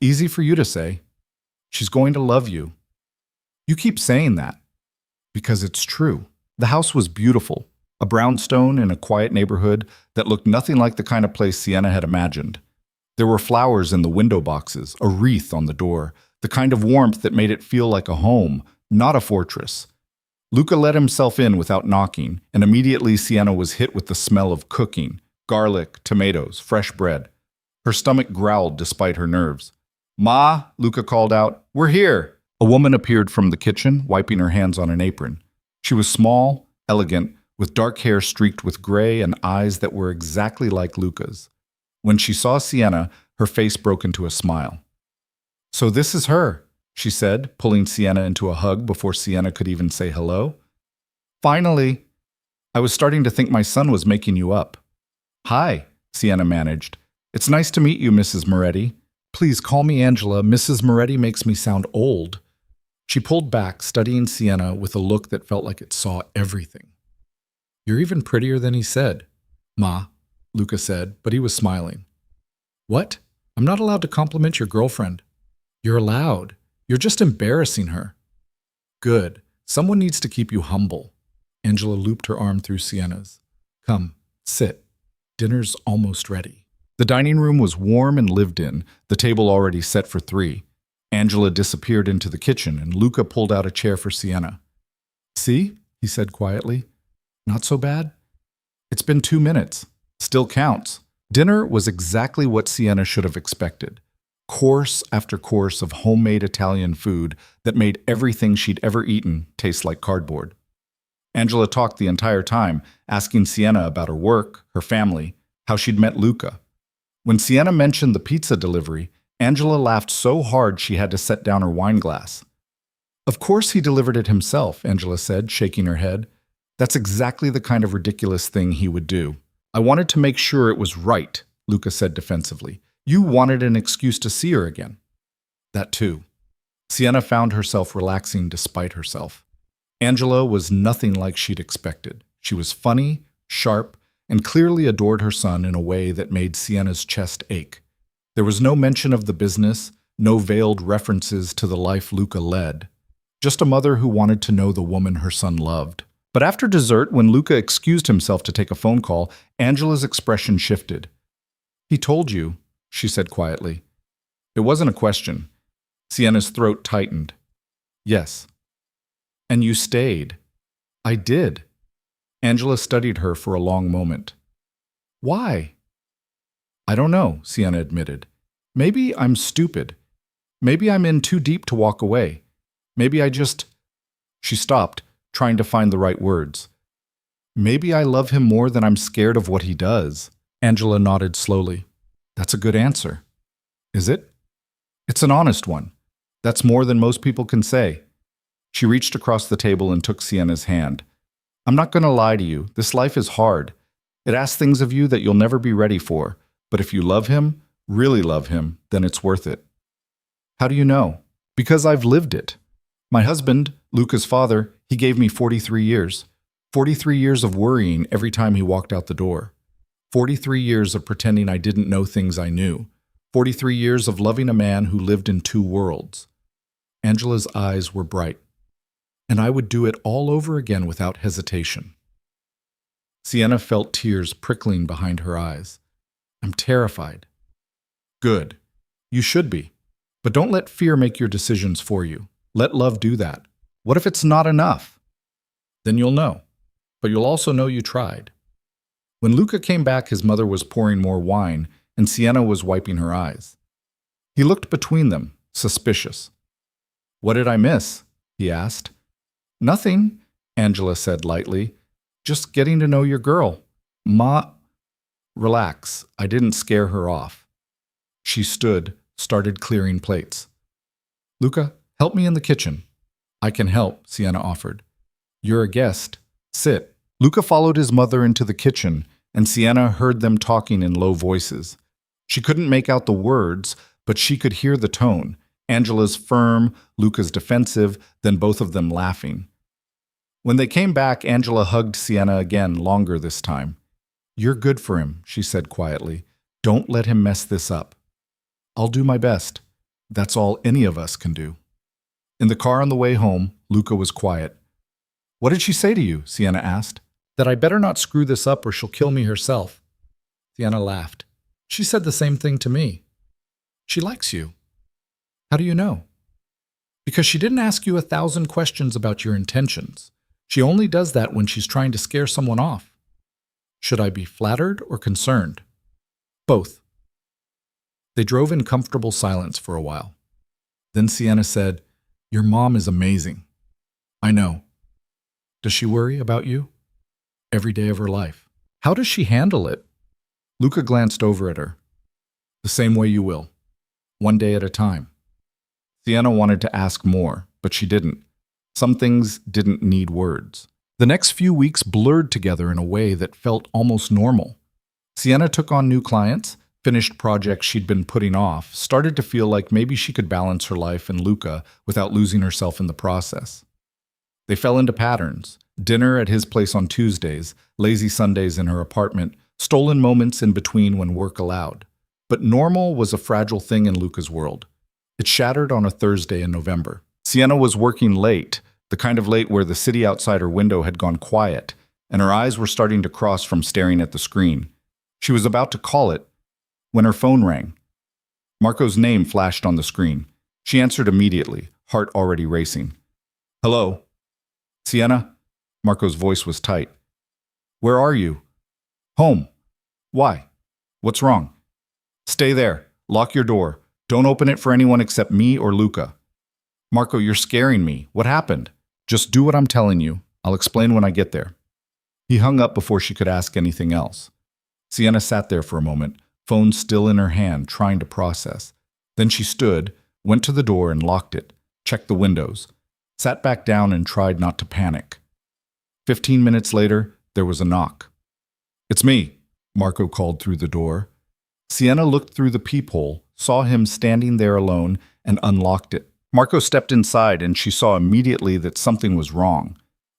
Easy for you to say. She's going to love you. You keep saying that. Because it's true. The house was beautiful, a brownstone in a quiet neighborhood that looked nothing like the kind of place Sienna had imagined. There were flowers in the window boxes, a wreath on the door, the kind of warmth that made it feel like a home, not a fortress. Luca let himself in without knocking, and immediately Sienna was hit with the smell of cooking, garlic, tomatoes, fresh bread. Her stomach growled despite her nerves. Ma, Luca called out, we're here. A woman appeared from the kitchen, wiping her hands on an apron. She was small, elegant, with dark hair streaked with gray and eyes that were exactly like Luca's. When she saw Sienna, her face broke into a smile. So this is her, she said, pulling Sienna into a hug before Sienna could even say hello. Finally, I was starting to think my son was making you up. Hi, Sienna managed. It's nice to meet you, Mrs. Moretti. Please call me Angela. Mrs. Moretti makes me sound old. She pulled back, studying Sienna with a look that felt like it saw everything. You're even prettier than he said, Ma, Luca said, but he was smiling. What? I'm not allowed to compliment your girlfriend. You're allowed. You're just embarrassing her. Good. Someone needs to keep you humble. Angela looped her arm through Sienna's. Come, sit. Dinner's almost ready. The dining room was warm and lived in, the table already set for 3. Angela disappeared into the kitchen, and Luca pulled out a chair for Sienna. See, he said quietly. Not so bad? It's been 2 minutes. Still counts. Dinner was exactly what Sienna should have expected. Course after course of homemade Italian food that made everything she'd ever eaten taste like cardboard. Angela talked the entire time, asking Sienna about her work, her family, how she'd met Luca. When Sienna mentioned the pizza delivery, Angela laughed so hard she had to set down her wine glass. Of course he delivered it himself, Angela said, shaking her head. That's exactly the kind of ridiculous thing he would do. I wanted to make sure it was right, Luca said defensively. You wanted an excuse to see her again. That too. Sienna found herself relaxing despite herself. Angela was nothing like she'd expected. She was funny, sharp, and clearly adored her son in a way that made Sienna's chest ache. There was no mention of the business, no veiled references to the life Luca led. Just a mother who wanted to know the woman her son loved. But after dessert, when Luca excused himself to take a phone call, Angela's expression shifted. He told you, she said quietly. It wasn't a question. Sienna's throat tightened. Yes. And you stayed. I did. Angela studied her for a long moment. Why? I don't know, Sienna admitted. Maybe I'm stupid. Maybe I'm in too deep to walk away. Maybe I just... She stopped, trying to find the right words. Maybe I love him more than I'm scared of what he does. Angela nodded slowly. That's a good answer. Is it? It's an honest one. That's more than most people can say. She reached across the table and took Sienna's hand. I'm not going to lie to you. This life is hard. It asks things of you that you'll never be ready for. But if you love him, really love him, then it's worth it. How do you know? Because I've lived it. My husband, Luca's father, he gave me 43 years. 43 years of worrying every time he walked out the door. 43 years of pretending I didn't know things I knew. 43 years of loving a man who lived in 2 worlds. Angela's eyes were bright. And I would do it all over again without hesitation. Sienna felt tears prickling behind her eyes. I'm terrified. Good. You should be. But don't let fear make your decisions for you. Let love do that. What if it's not enough? Then you'll know. But you'll also know you tried. When Luca came back, his mother was pouring more wine, and Sienna was wiping her eyes. He looked between them, suspicious. "What did I miss?" he asked. "Nothing," Angela said lightly. "Just getting to know your girl. Relax, I didn't scare her off." She stood, started clearing plates. "Luca, help me in the kitchen." "I can help," Sienna offered. "You're a guest. Sit." Luca followed his mother into the kitchen, and Sienna heard them talking in low voices. She couldn't make out the words, but she could hear the tone. Angela's firm, Luca's defensive, then both of them laughing. When they came back, Angela hugged Sienna again, longer this time. "You're good for him," she said quietly. "Don't let him mess this up." "I'll do my best. That's all any of us can do." In the car on the way home, Luca was quiet. "What did she say to you?" Sienna asked. "That I better not screw this up or she'll kill me herself." Sienna laughed. "She said the same thing to me." "She likes you." "How do you know?" "Because she didn't ask you 1,000 questions about your intentions. She only does that when she's trying to scare someone off." "Should I be flattered or concerned?" "Both." They drove in comfortable silence for a while. Then Sienna said, "Your mom is amazing." "I know." "Does she worry about you?" "Every day of her life." "How does she handle it?" Luca glanced over at her. "The same way you will. One day at a time." Sienna wanted to ask more, but she didn't. Some things didn't need words. The next few weeks blurred together in a way that felt almost normal. Sienna took on new clients, finished projects she'd been putting off, started to feel like maybe she could balance her life and Luca without losing herself in the process. They fell into patterns. Dinner at his place on Tuesdays, lazy Sundays in her apartment, stolen moments in between when work allowed. But normal was a fragile thing in Luca's world. It shattered on a Thursday in November. Sienna was working late, the kind of late where the city outside her window had gone quiet, and her eyes were starting to cross from staring at the screen. She was about to call it when her phone rang. Marco's name flashed on the screen. She answered immediately, heart already racing. "Hello?" "Sienna?" Marco's voice was tight. "Where are you?" "Home." "Why? What's wrong?" "Stay there. Lock your door. Don't open it for anyone except me or Luca." "Marco, you're scaring me. What happened?" "Just do what I'm telling you. I'll explain when I get there." He hung up before she could ask anything else. Sienna sat there for a moment, phone still in her hand, trying to process. Then she stood, went to the door and locked it, checked the windows, sat back down and tried not to panic. 15 minutes later, there was a knock. "It's me," Marco called through the door. Sienna looked through the peephole, saw him standing there alone, and unlocked it. Marco stepped inside and she saw immediately that something was wrong.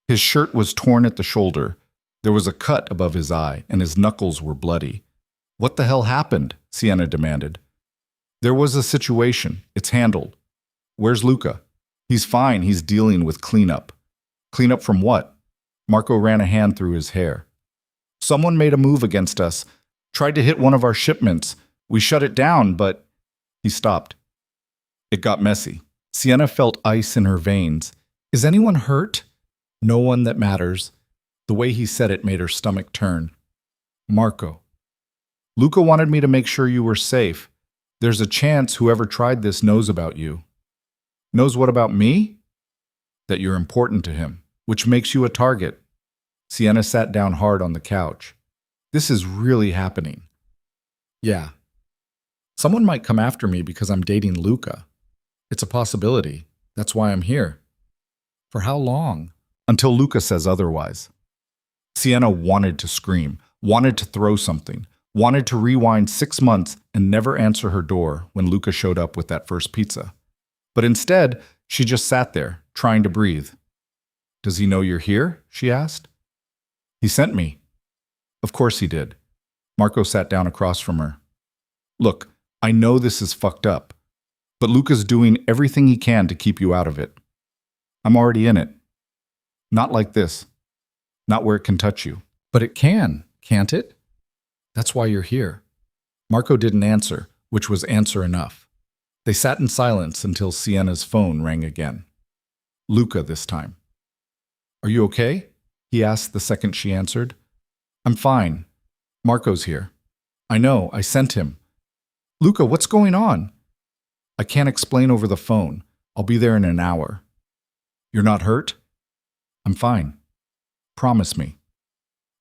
His shirt was torn at the shoulder. There was a cut above his eye, and his knuckles were bloody. "What the hell happened?" Sienna demanded. "There was a situation. It's handled." "Where's Luca?" "He's fine. He's dealing with cleanup." "Cleanup from what?" Marco ran a hand through his hair. "Someone made a move against us. Tried to hit one of our shipments. We shut it down, but..." He stopped. It got messy. Sienna felt ice in her veins. "Is anyone hurt?" "No one that matters." The way he said it made her stomach turn. "Marco." "Luca wanted me to make sure you were safe. There's a chance whoever tried this knows about you." "Knows what about me?" "That you're important to him, which makes you a target." Sienna sat down hard on the couch. "This is really happening." "Yeah. Someone might come after me because I'm dating Luca. It's a possibility. That's why I'm here." "For how long?" "Until Luca says otherwise." Sienna wanted to scream, wanted to throw something, wanted to rewind 6 months and never answer her door when Luca showed up with that first pizza. But instead, she just sat there, trying to breathe. "Does he know you're here?" she asked. "He sent me." "Of course he did." Marco sat down across from her. "Look, I know this is fucked up, but Luca's doing everything he can to keep you out of it. I'm already in it. Not like this. Not where it can touch you." "But it can, can't it?" "That's why you're here." Marco didn't answer, which was answer enough. They sat in silence until Sienna's phone rang again. Luca this time. "Are you okay?" he asked the second she answered. "I'm fine. Marco's here." "I know, I sent him. Luca, what's going on? I can't explain over the phone. I'll be there in an hour. You're not hurt? I'm fine. Promise me.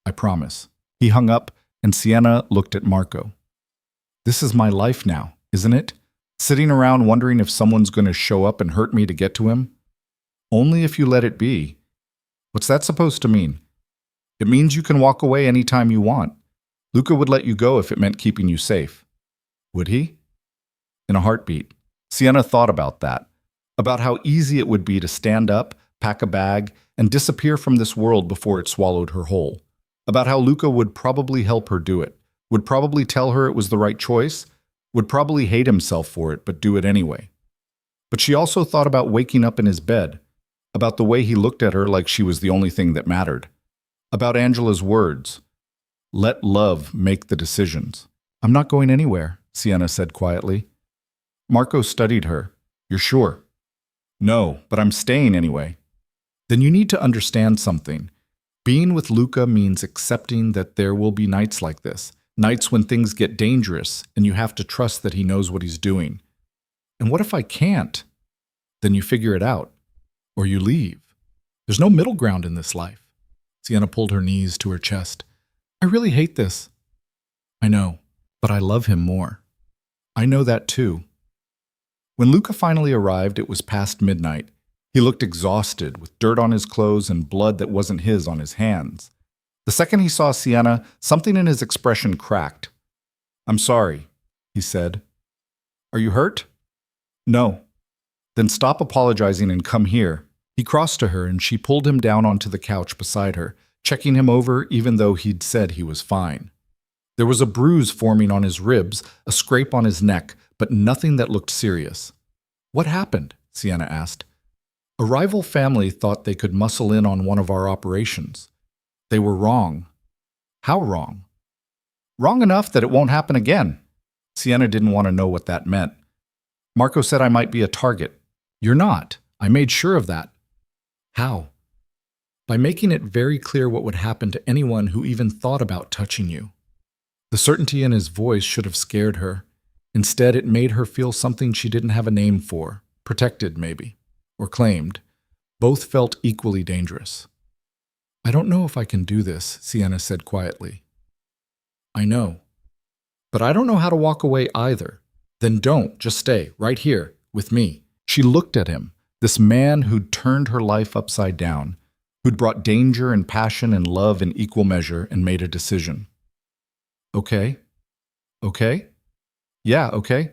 I promise. He hung up, and Sienna looked at Marco. This is my life now, isn't it? Sitting around wondering if someone's going to show up and hurt me to get to him? Only if you let it be. What's that supposed to mean? It means you can walk away anytime you want. Luca would let you go if it meant keeping you safe. Would he? In a heartbeat. Sienna thought about that. About how easy it would be to stand up, pack a bag, and disappear from this world before it swallowed her whole. About how Luca would probably help her do it, would probably tell her it was the right choice, would probably hate himself for it but do it anyway. But she also thought about waking up in his bed, about the way he looked at her like she was the only thing that mattered, about Angela's words, "Let love make the decisions." "I'm not going anywhere," Sienna said quietly. Marco studied her. "You're sure?" "No, but I'm staying anyway." "Then you need to understand something. Being with Luca means accepting that there will be nights like this, nights when things get dangerous and you have to trust that he knows what he's doing. And what if I can't? Then you figure it out. Or you leave. There's no middle ground in this life." Sienna pulled her knees to her chest. "I really hate this." "I know, but I love him more." "I know that too." When Luca finally arrived, it was past midnight. He looked exhausted, with dirt on his clothes and blood that wasn't his on his hands. The second he saw Sienna, something in his expression cracked. "I'm sorry," he said. "Are you hurt?" "No." "Then stop apologizing and come here." He crossed to her and she pulled him down onto the couch beside her, checking him over even though he'd said he was fine. There was a bruise forming on his ribs, a scrape on his neck, but nothing that looked serious. "What happened?" Sienna asked. "A rival family thought they could muscle in on one of our operations. They were wrong." "How wrong?" "Wrong enough that it won't happen again." Sienna didn't want to know what that meant. "Marco said I might be a target." "You're not. I made sure of that." "How?" "By making it very clear what would happen to anyone who even thought about touching you." The certainty in his voice should have scared her. Instead, it made her feel something she didn't have a name for, protected maybe, or claimed. Both felt equally dangerous. "I don't know if I can do this," Sienna said quietly. "I know. But I don't know how to walk away either." "Then don't. Just stay, right here, with me." She looked at him, this man who'd turned her life upside down, who'd brought danger and passion and love in equal measure, and made a decision. "Okay? Okay?" "Yeah, okay."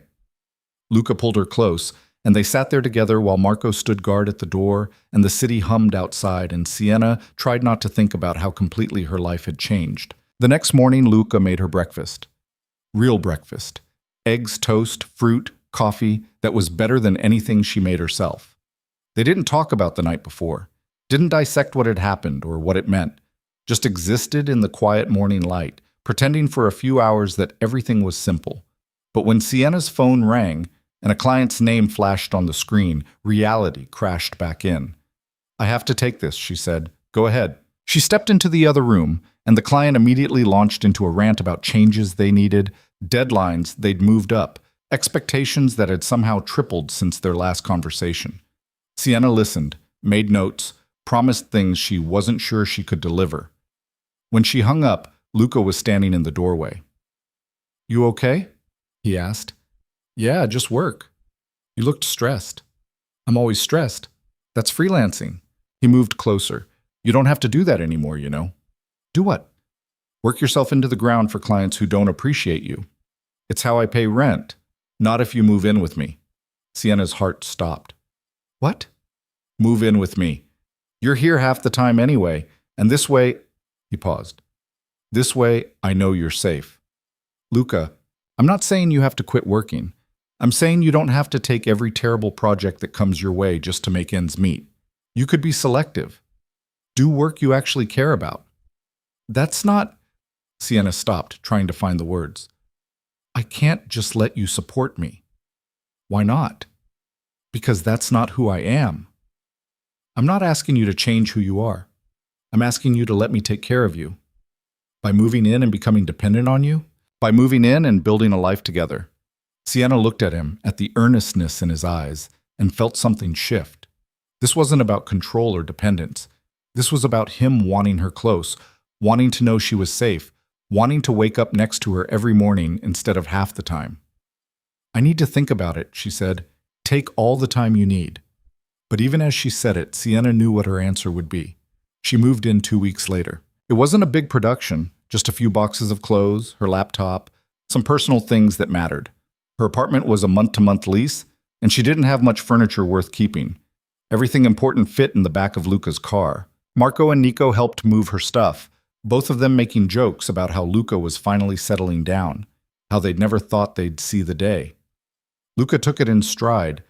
Luca pulled her close, and they sat there together while Marco stood guard at the door and the city hummed outside, and Sienna tried not to think about how completely her life had changed. The next morning, Luca made her breakfast. Real breakfast. Eggs, toast, fruit, coffee that was better than anything she made herself. They didn't talk about the night before, didn't dissect what had happened or what it meant, just existed in the quiet morning light, pretending for a few hours that everything was simple. But when Sienna's phone rang and a client's name flashed on the screen, reality crashed back in. "I have to take this," she said. "Go ahead." She stepped into the other room, and the client immediately launched into a rant about changes they needed, deadlines they'd moved up, expectations that had somehow tripled since their last conversation. Sienna listened, made notes, promised things she wasn't sure she could deliver. When she hung up, Luca was standing in the doorway. "You okay?" he asked. "Yeah, just work." "You looked stressed." "I'm always stressed. That's freelancing." He moved closer. "You don't have to do that anymore, you know." "Do what?" "Work yourself into the ground for clients who don't appreciate you. It's how I pay rent, not if you move in with me." Sienna's heart stopped. "What?" "Move in with me. You're here half the time anyway, and this way—" He paused. "This way, I know you're safe." "Luca, I'm not saying you have to quit working. I'm saying you don't have to take every terrible project that comes your way just to make ends meet. You could be selective. Do work you actually care about." "That's not—" Sienna stopped, trying to find the words. "I can't just let you support me." "Why not?" "Because that's not who I am." "I'm not asking you to change who you are. I'm asking you to let me take care of you. By moving in and becoming dependent on you? By moving in and building a life together." Sienna looked at him, at the earnestness in his eyes, and felt something shift. This wasn't about control or dependence. This was about him wanting her close, wanting to know she was safe, wanting to wake up next to her every morning instead of half the time. "I need to think about it," she said. "Take all the time you need." But even as she said it, Sienna knew what her answer would be. She moved in 2 weeks later. It wasn't a big production, just a few boxes of clothes, her laptop, some personal things that mattered. Her apartment was a month-to-month lease, and she didn't have much furniture worth keeping. Everything important fit in the back of Luca's car. Marco and Nico helped move her stuff, both of them making jokes about how Luca was finally settling down, how they'd never thought they'd see the day. Luca took it in stride,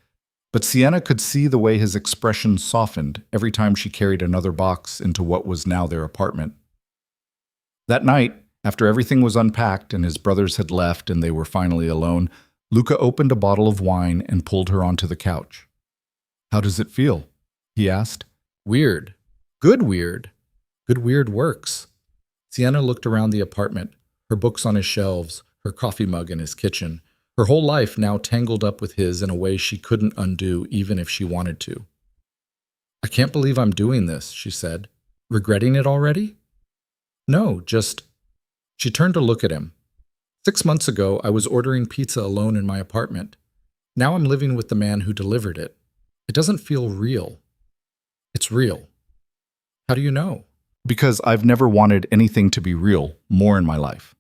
but Sienna could see the way his expression softened every time she carried another box into what was now their apartment. That night, after everything was unpacked and his brothers had left and they were finally alone, Luca opened a bottle of wine and pulled her onto the couch. "How does it feel?" he asked. "Weird. Good weird. Good weird works." Sienna looked around the apartment, her books on his shelves, her coffee mug in his kitchen, her whole life now tangled up with his in a way she couldn't undo even if she wanted to. "I can't believe I'm doing this," she said. "Regretting it already?" "No, just—" She turned to look at him. 6 months ago, I was ordering pizza alone in my apartment. Now I'm living with the man who delivered it. It doesn't feel real. It's real. How do you know? Because I've never wanted anything to be real more in my life.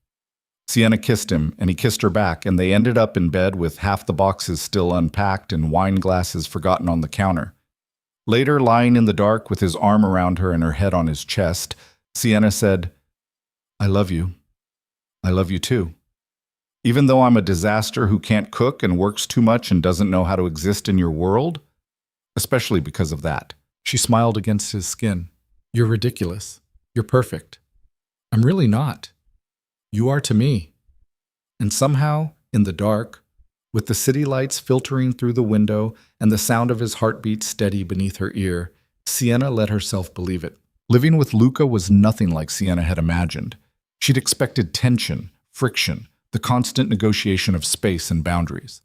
Sienna kissed him, and he kissed her back, and they ended up in bed with half the boxes still unpacked and wine glasses forgotten on the counter. Later, lying in the dark with his arm around her and her head on his chest, Sienna said, "I love you. I love you too. Even though I'm a disaster who can't cook and works too much and doesn't know how to exist in your world, especially because of that." She smiled against his skin. "You're ridiculous. You're perfect. I'm really not. You are to me." And somehow, in the dark, with the city lights filtering through the window and the sound of his heartbeat steady beneath her ear, Sienna let herself believe it. Living with Luca was nothing like Sienna had imagined. She'd expected tension, friction, the constant negotiation of space and boundaries.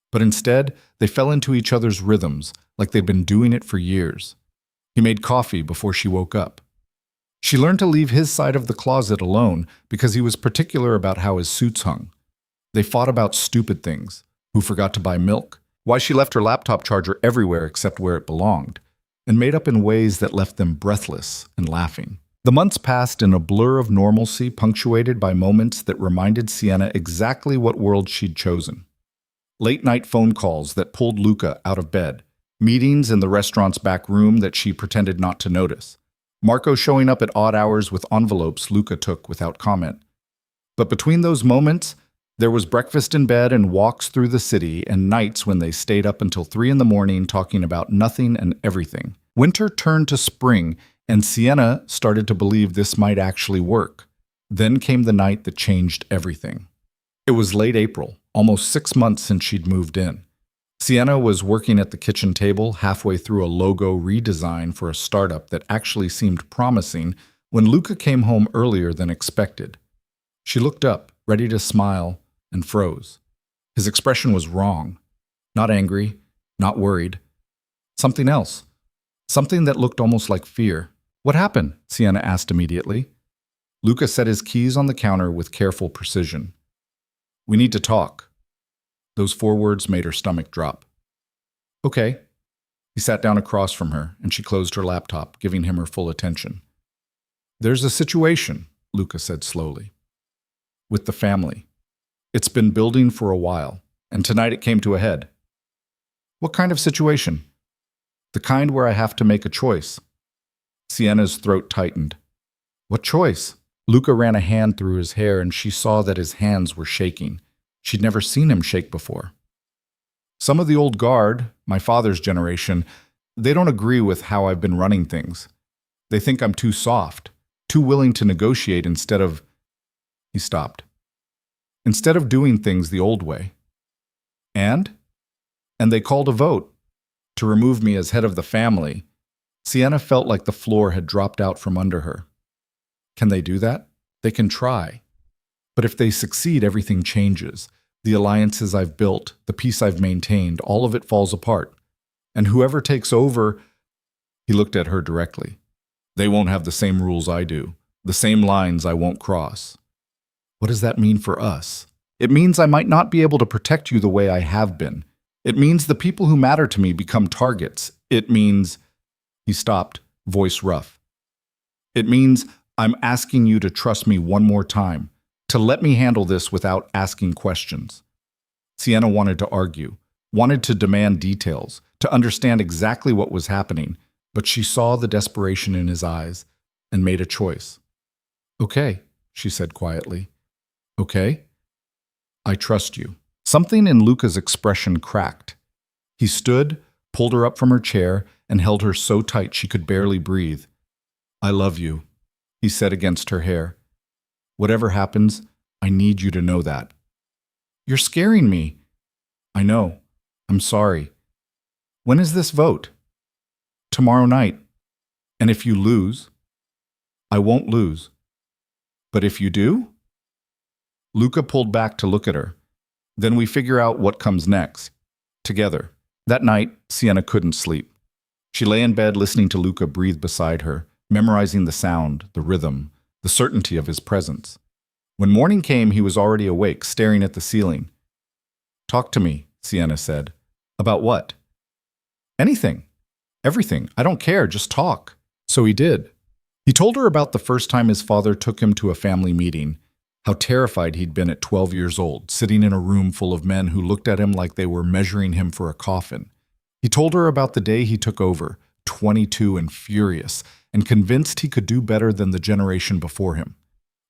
But instead, they fell into each other's rhythms like they'd been doing it for years. He made coffee before she woke up. She learned to leave his side of the closet alone because he was particular about how his suits hung. They fought about stupid things, who forgot to buy milk, why she left her laptop charger everywhere except where it belonged, and made up in ways that left them breathless and laughing. The months passed in a blur of normalcy punctuated by moments that reminded Sienna exactly what world she'd chosen. Late-night phone calls that pulled Luca out of bed, meetings in the restaurant's back room that she pretended not to notice, Marco showing up at odd hours with envelopes Luca took without comment. But between those moments, there was breakfast in bed and walks through the city and nights when they stayed up until 3 in the morning talking about nothing and everything. Winter turned to spring, and Sienna started to believe this might actually work. Then came the night that changed everything. It was late April, almost 6 months since she'd moved in. Sienna was working at the kitchen table halfway through a logo redesign for a startup that actually seemed promising when Luca came home earlier than expected. She looked up, ready to smile, and froze. His expression was wrong. Not angry, not worried. Something else. Something that looked almost like fear. "What happened?" Sienna asked immediately. Luca set his keys on the counter with careful precision. "We need to talk." Those 4 words made her stomach drop. "Okay." He sat down across from her, and she closed her laptop, giving him her full attention. "There's a situation," Luca said slowly, "with the family. It's been building for a while, and tonight it came to a head." "What kind of situation?" "The kind where I have to make a choice." Sienna's throat tightened. "What choice?" Luca ran a hand through his hair, and she saw that his hands were shaking. She'd never seen him shake before. "Some of the old guard, my father's generation, they don't agree with how I've been running things. They think I'm too soft, too willing to negotiate instead of—" He stopped. "Instead of doing things the old way." "And?" "And they called a vote to remove me as head of the family." Sienna felt like the floor had dropped out from under her. Can they do that? They can try. But if they succeed, everything changes. The alliances I've built, the peace I've maintained, all of it falls apart. And whoever takes over, he looked at her directly. They won't have the same rules I do, the same lines I won't cross. What does that mean for us? It means I might not be able to protect you the way I have been. It means the people who matter to me become targets. It means... He stopped, voice rough. It means I'm asking you to trust me one more time, to let me handle this without asking questions. Sienna wanted to argue, wanted to demand details, to understand exactly what was happening, but she saw the desperation in his eyes and made a choice. Okay, she said quietly. Okay? I trust you. Something in Luca's expression cracked. He stood, pulled her up from her chair, and held her so tight she could barely breathe. I love you, he said against her hair. Whatever happens, I need you to know that. You're scaring me. I know. I'm sorry. When is this vote? Tomorrow night. And if you lose? I won't lose. But if you do? Luca pulled back to look at her. Then we figure out what comes next. Together. That night, Sienna couldn't sleep. She lay in bed listening to Luca breathe beside her, memorizing the sound, the rhythm, the certainty of his presence. When morning came, he was already awake, staring at the ceiling. Talk to me, Sienna said. About what? Anything. Everything. I don't care, just talk. So he did. He told her about the first time his father took him to a family meeting, how terrified he'd been at 12 years old, sitting in a room full of men who looked at him like they were measuring him for a coffin. He told her about the day he took over, 22 and furious, and convinced he could do better than the generation before him.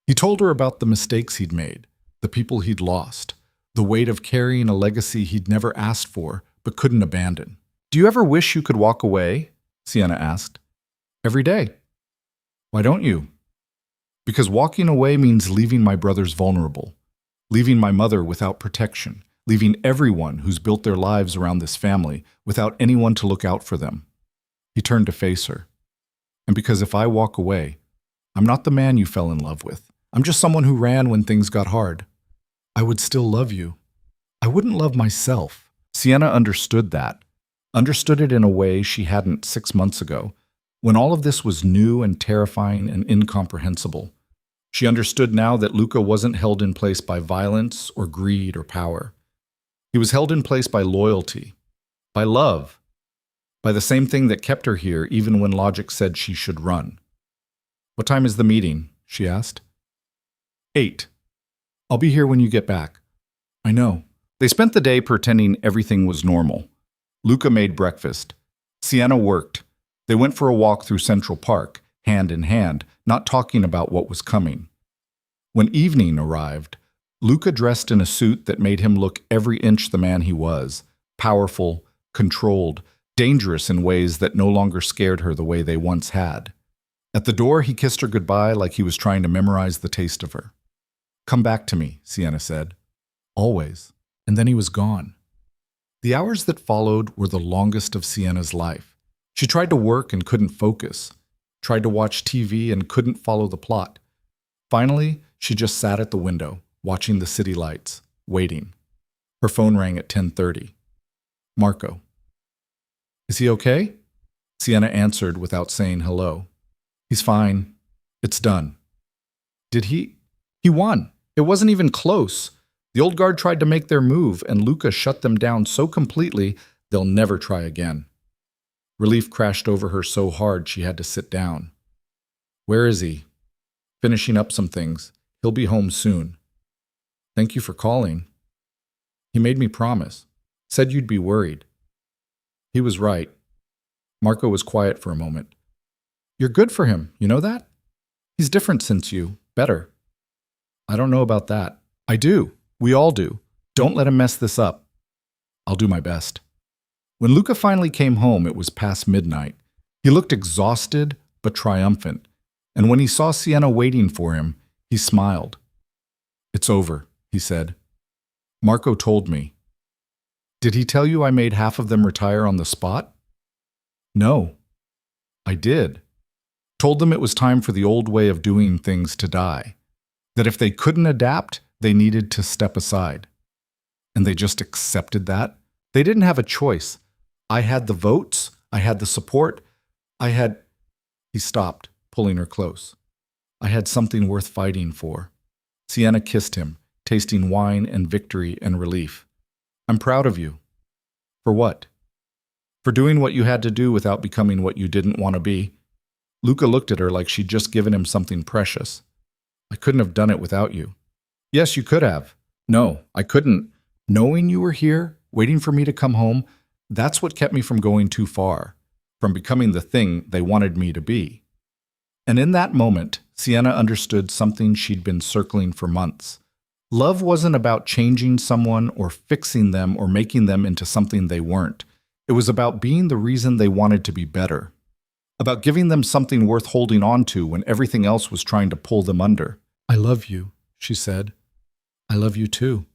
He told her about the mistakes he'd made, the people he'd lost, the weight of carrying a legacy he'd never asked for but couldn't abandon. Do you ever wish you could walk away? Sienna asked. Every day. Why don't you? Because walking away means leaving my brothers vulnerable, leaving my mother without protection, leaving everyone who's built their lives around this family without anyone to look out for them. He turned to face her. And because if I walk away, I'm not the man you fell in love with. I'm just someone who ran when things got hard. I would still love you. I wouldn't love myself. Sienna understood that. Understood it in a way she hadn't 6 months ago, when all of this was new and terrifying and incomprehensible. She understood now that Luca wasn't held in place by violence or greed or power. He was held in place by loyalty, by love, by the same thing that kept her here even when logic said she should run. What time is the meeting? She asked. 8. I'll be here when you get back. I know. They spent the day pretending everything was normal. Luca made breakfast. Sienna worked. They went for a walk through Central Park, hand in hand, not talking about what was coming. When evening arrived, Luca dressed in a suit that made him look every inch the man he was, powerful, controlled, dangerous in ways that no longer scared her the way they once had. At the door, he kissed her goodbye like he was trying to memorize the taste of her. Come back to me, Sienna said. Always. And then he was gone. The hours that followed were the longest of Sienna's life. She tried to work and couldn't focus, tried to watch TV and couldn't follow the plot. Finally, she just sat at the window, watching the city lights, waiting. Her phone rang at 10:30. Marco. Is he okay? Sienna answered without saying hello. He's fine. It's done. Did he? He won. It wasn't even close. The old guard tried to make their move, and Luca shut them down so completely they'll never try again. Relief crashed over her so hard she had to sit down. Where is he? Finishing up some things. He'll be home soon. Thank you for calling. He made me promise. Said you'd be worried. He was right. Marco was quiet for a moment. You're good for him, you know that? He's different since you. Better. I don't know about that. I do. We all do. Don't let him mess this up. I'll do my best. When Luca finally came home, it was past midnight. He looked exhausted but triumphant, and when he saw Sienna waiting for him, he smiled. It's over, he said. Marco told me. Did he tell you I made half of them retire on the spot? No. I did. Told them it was time for the old way of doing things to die. That if they couldn't adapt, they needed to step aside. And they just accepted that? They didn't have a choice. I had the votes. I had the support. I had... He stopped, pulling her close. I had something worth fighting for. Sienna kissed him, tasting wine and victory and relief. I'm proud of you. For what? For doing what you had to do without becoming what you didn't want to be. Luca looked at her like she'd just given him something precious. I couldn't have done it without you. Yes, you could have. No, I couldn't. Knowing you were here, waiting for me to come home, that's what kept me from going too far, from becoming the thing they wanted me to be. And in that moment, Sienna understood something she'd been circling for months. Love wasn't about changing someone or fixing them or making them into something they weren't. It was about being the reason they wanted to be better. About giving them something worth holding on to when everything else was trying to pull them under. I love you, she said. I love you too.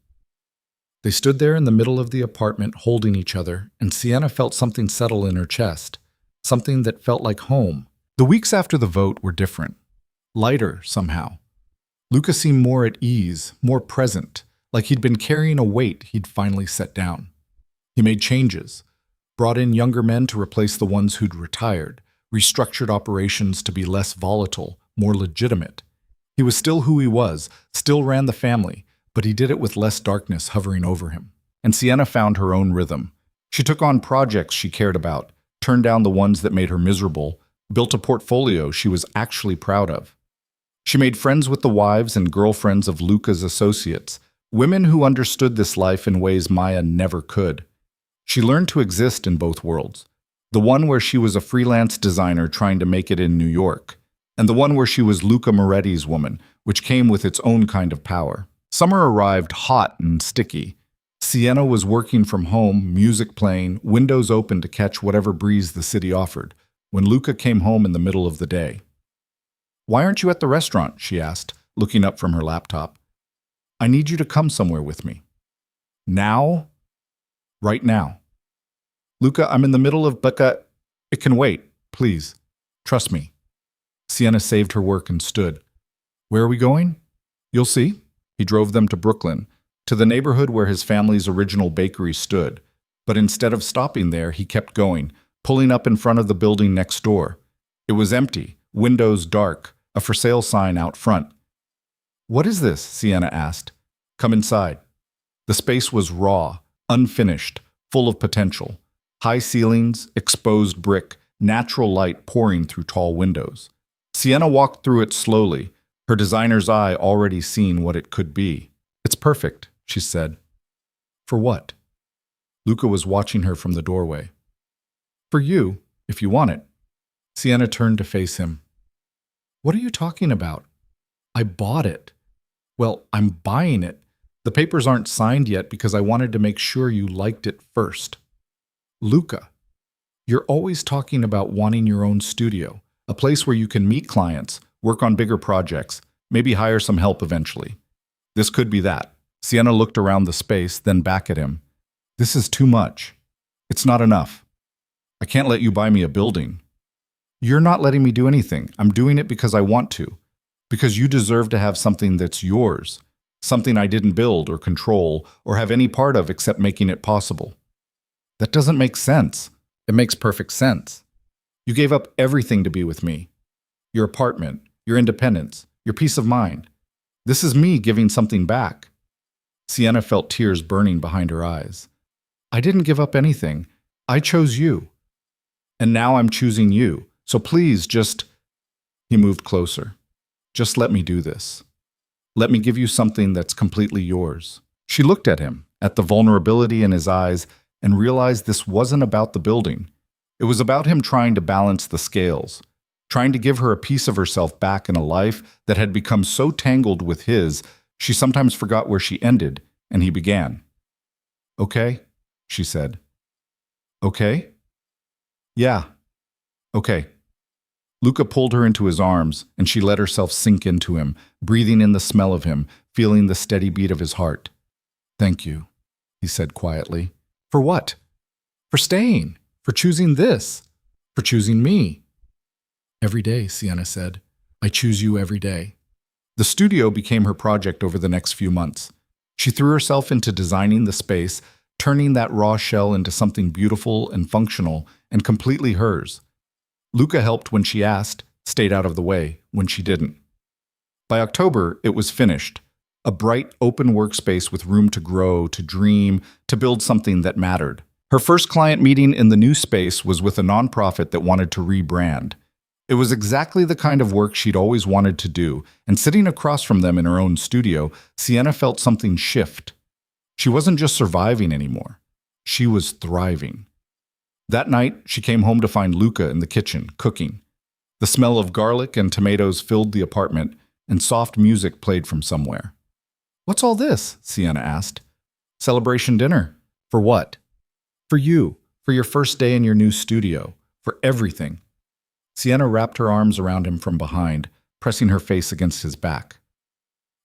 They stood there in the middle of the apartment holding each other, and Sienna felt something settle in her chest, something that felt like home. The weeks after the vote were different, lighter somehow. Luca seemed more at ease, more present, like he'd been carrying a weight he'd finally set down. He made changes, brought in younger men to replace the ones who'd retired, restructured operations to be less volatile, more legitimate. He was still who he was, still ran the family, but he did it with less darkness hovering over him. And Sienna found her own rhythm. She took on projects she cared about, turned down the ones that made her miserable, built a portfolio she was actually proud of. She made friends with the wives and girlfriends of Luca's associates, women who understood this life in ways Maya never could. She learned to exist in both worlds, the one where she was a freelance designer trying to make it in New York, and the one where she was Luca Moretti's woman, which came with its own kind of power. Summer arrived hot and sticky. Sienna was working from home, music playing, windows open to catch whatever breeze the city offered, when Luca came home in the middle of the day. Why aren't you at the restaurant? She asked, looking up from her laptop. I need you to come somewhere with me. Now? Right now. Luca, I'm in the middle of it can wait, please. Trust me. Sienna saved her work and stood. Where are we going? You'll see. He drove them to Brooklyn, to the neighborhood where his family's original bakery stood. But instead of stopping there, he kept going, pulling up in front of the building next door. It was empty, windows dark, a for sale sign out front. What is this? Sienna asked. Come inside. The space was raw, unfinished, full of potential. High ceilings, exposed brick, natural light pouring through tall windows. Sienna walked through it slowly, her designer's eye already seeing what it could be. It's perfect, she said. For what? Luca was watching her from the doorway. For you, if you want it. Sienna turned to face him. What are you talking about? I bought it. Well, I'm buying it. The papers aren't signed yet because I wanted to make sure you liked it first. Luca, you're always talking about wanting your own studio, a place where you can meet clients, work on bigger projects, maybe hire some help eventually. This could be that. Sienna looked around the space, then back at him. This is too much. It's not enough. I can't let you buy me a building. You're not letting me do anything. I'm doing it because I want to. Because you deserve to have something that's yours. Something I didn't build or control or have any part of except making it possible. That doesn't make sense. It makes perfect sense. You gave up everything to be with me. Your apartment, your independence, your peace of mind. This is me giving something back. Sienna felt tears burning behind her eyes. I didn't give up anything. I chose you. And now I'm choosing you. So please just... He moved closer. Just let me do this. Let me give you something that's completely yours. She looked at him, at the vulnerability in his eyes, and realized this wasn't about the building. It was about him trying to balance the scales, trying to give her a piece of herself back in a life that had become so tangled with his, she sometimes forgot where she ended, and he began. Okay, she said. Okay? Yeah. Okay. Luca pulled her into his arms, and she let herself sink into him, breathing in the smell of him, feeling the steady beat of his heart. Thank you, he said quietly. For what? For staying. For choosing this. For choosing me. Every day, Sienna said. I choose you every day. The studio became her project over the next few months. She threw herself into designing the space, turning that raw shell into something beautiful and functional and completely hers. Luca helped when she asked, stayed out of the way when she didn't. By October, it was finished. A bright, open workspace with room to grow, to dream, to build something that mattered. Her first client meeting in the new space was with a nonprofit that wanted to rebrand. It was exactly the kind of work she'd always wanted to do, and sitting across from them in her own studio, Sienna felt something shift. She wasn't just surviving anymore. She was thriving. That night, she came home to find Luca in the kitchen, cooking. The smell of garlic and tomatoes filled the apartment, and soft music played from somewhere. "What's all this?" Sienna asked. "Celebration dinner. For what?" "For you, for your first day in your new studio, for everything." Sienna wrapped her arms around him from behind, pressing her face against his back.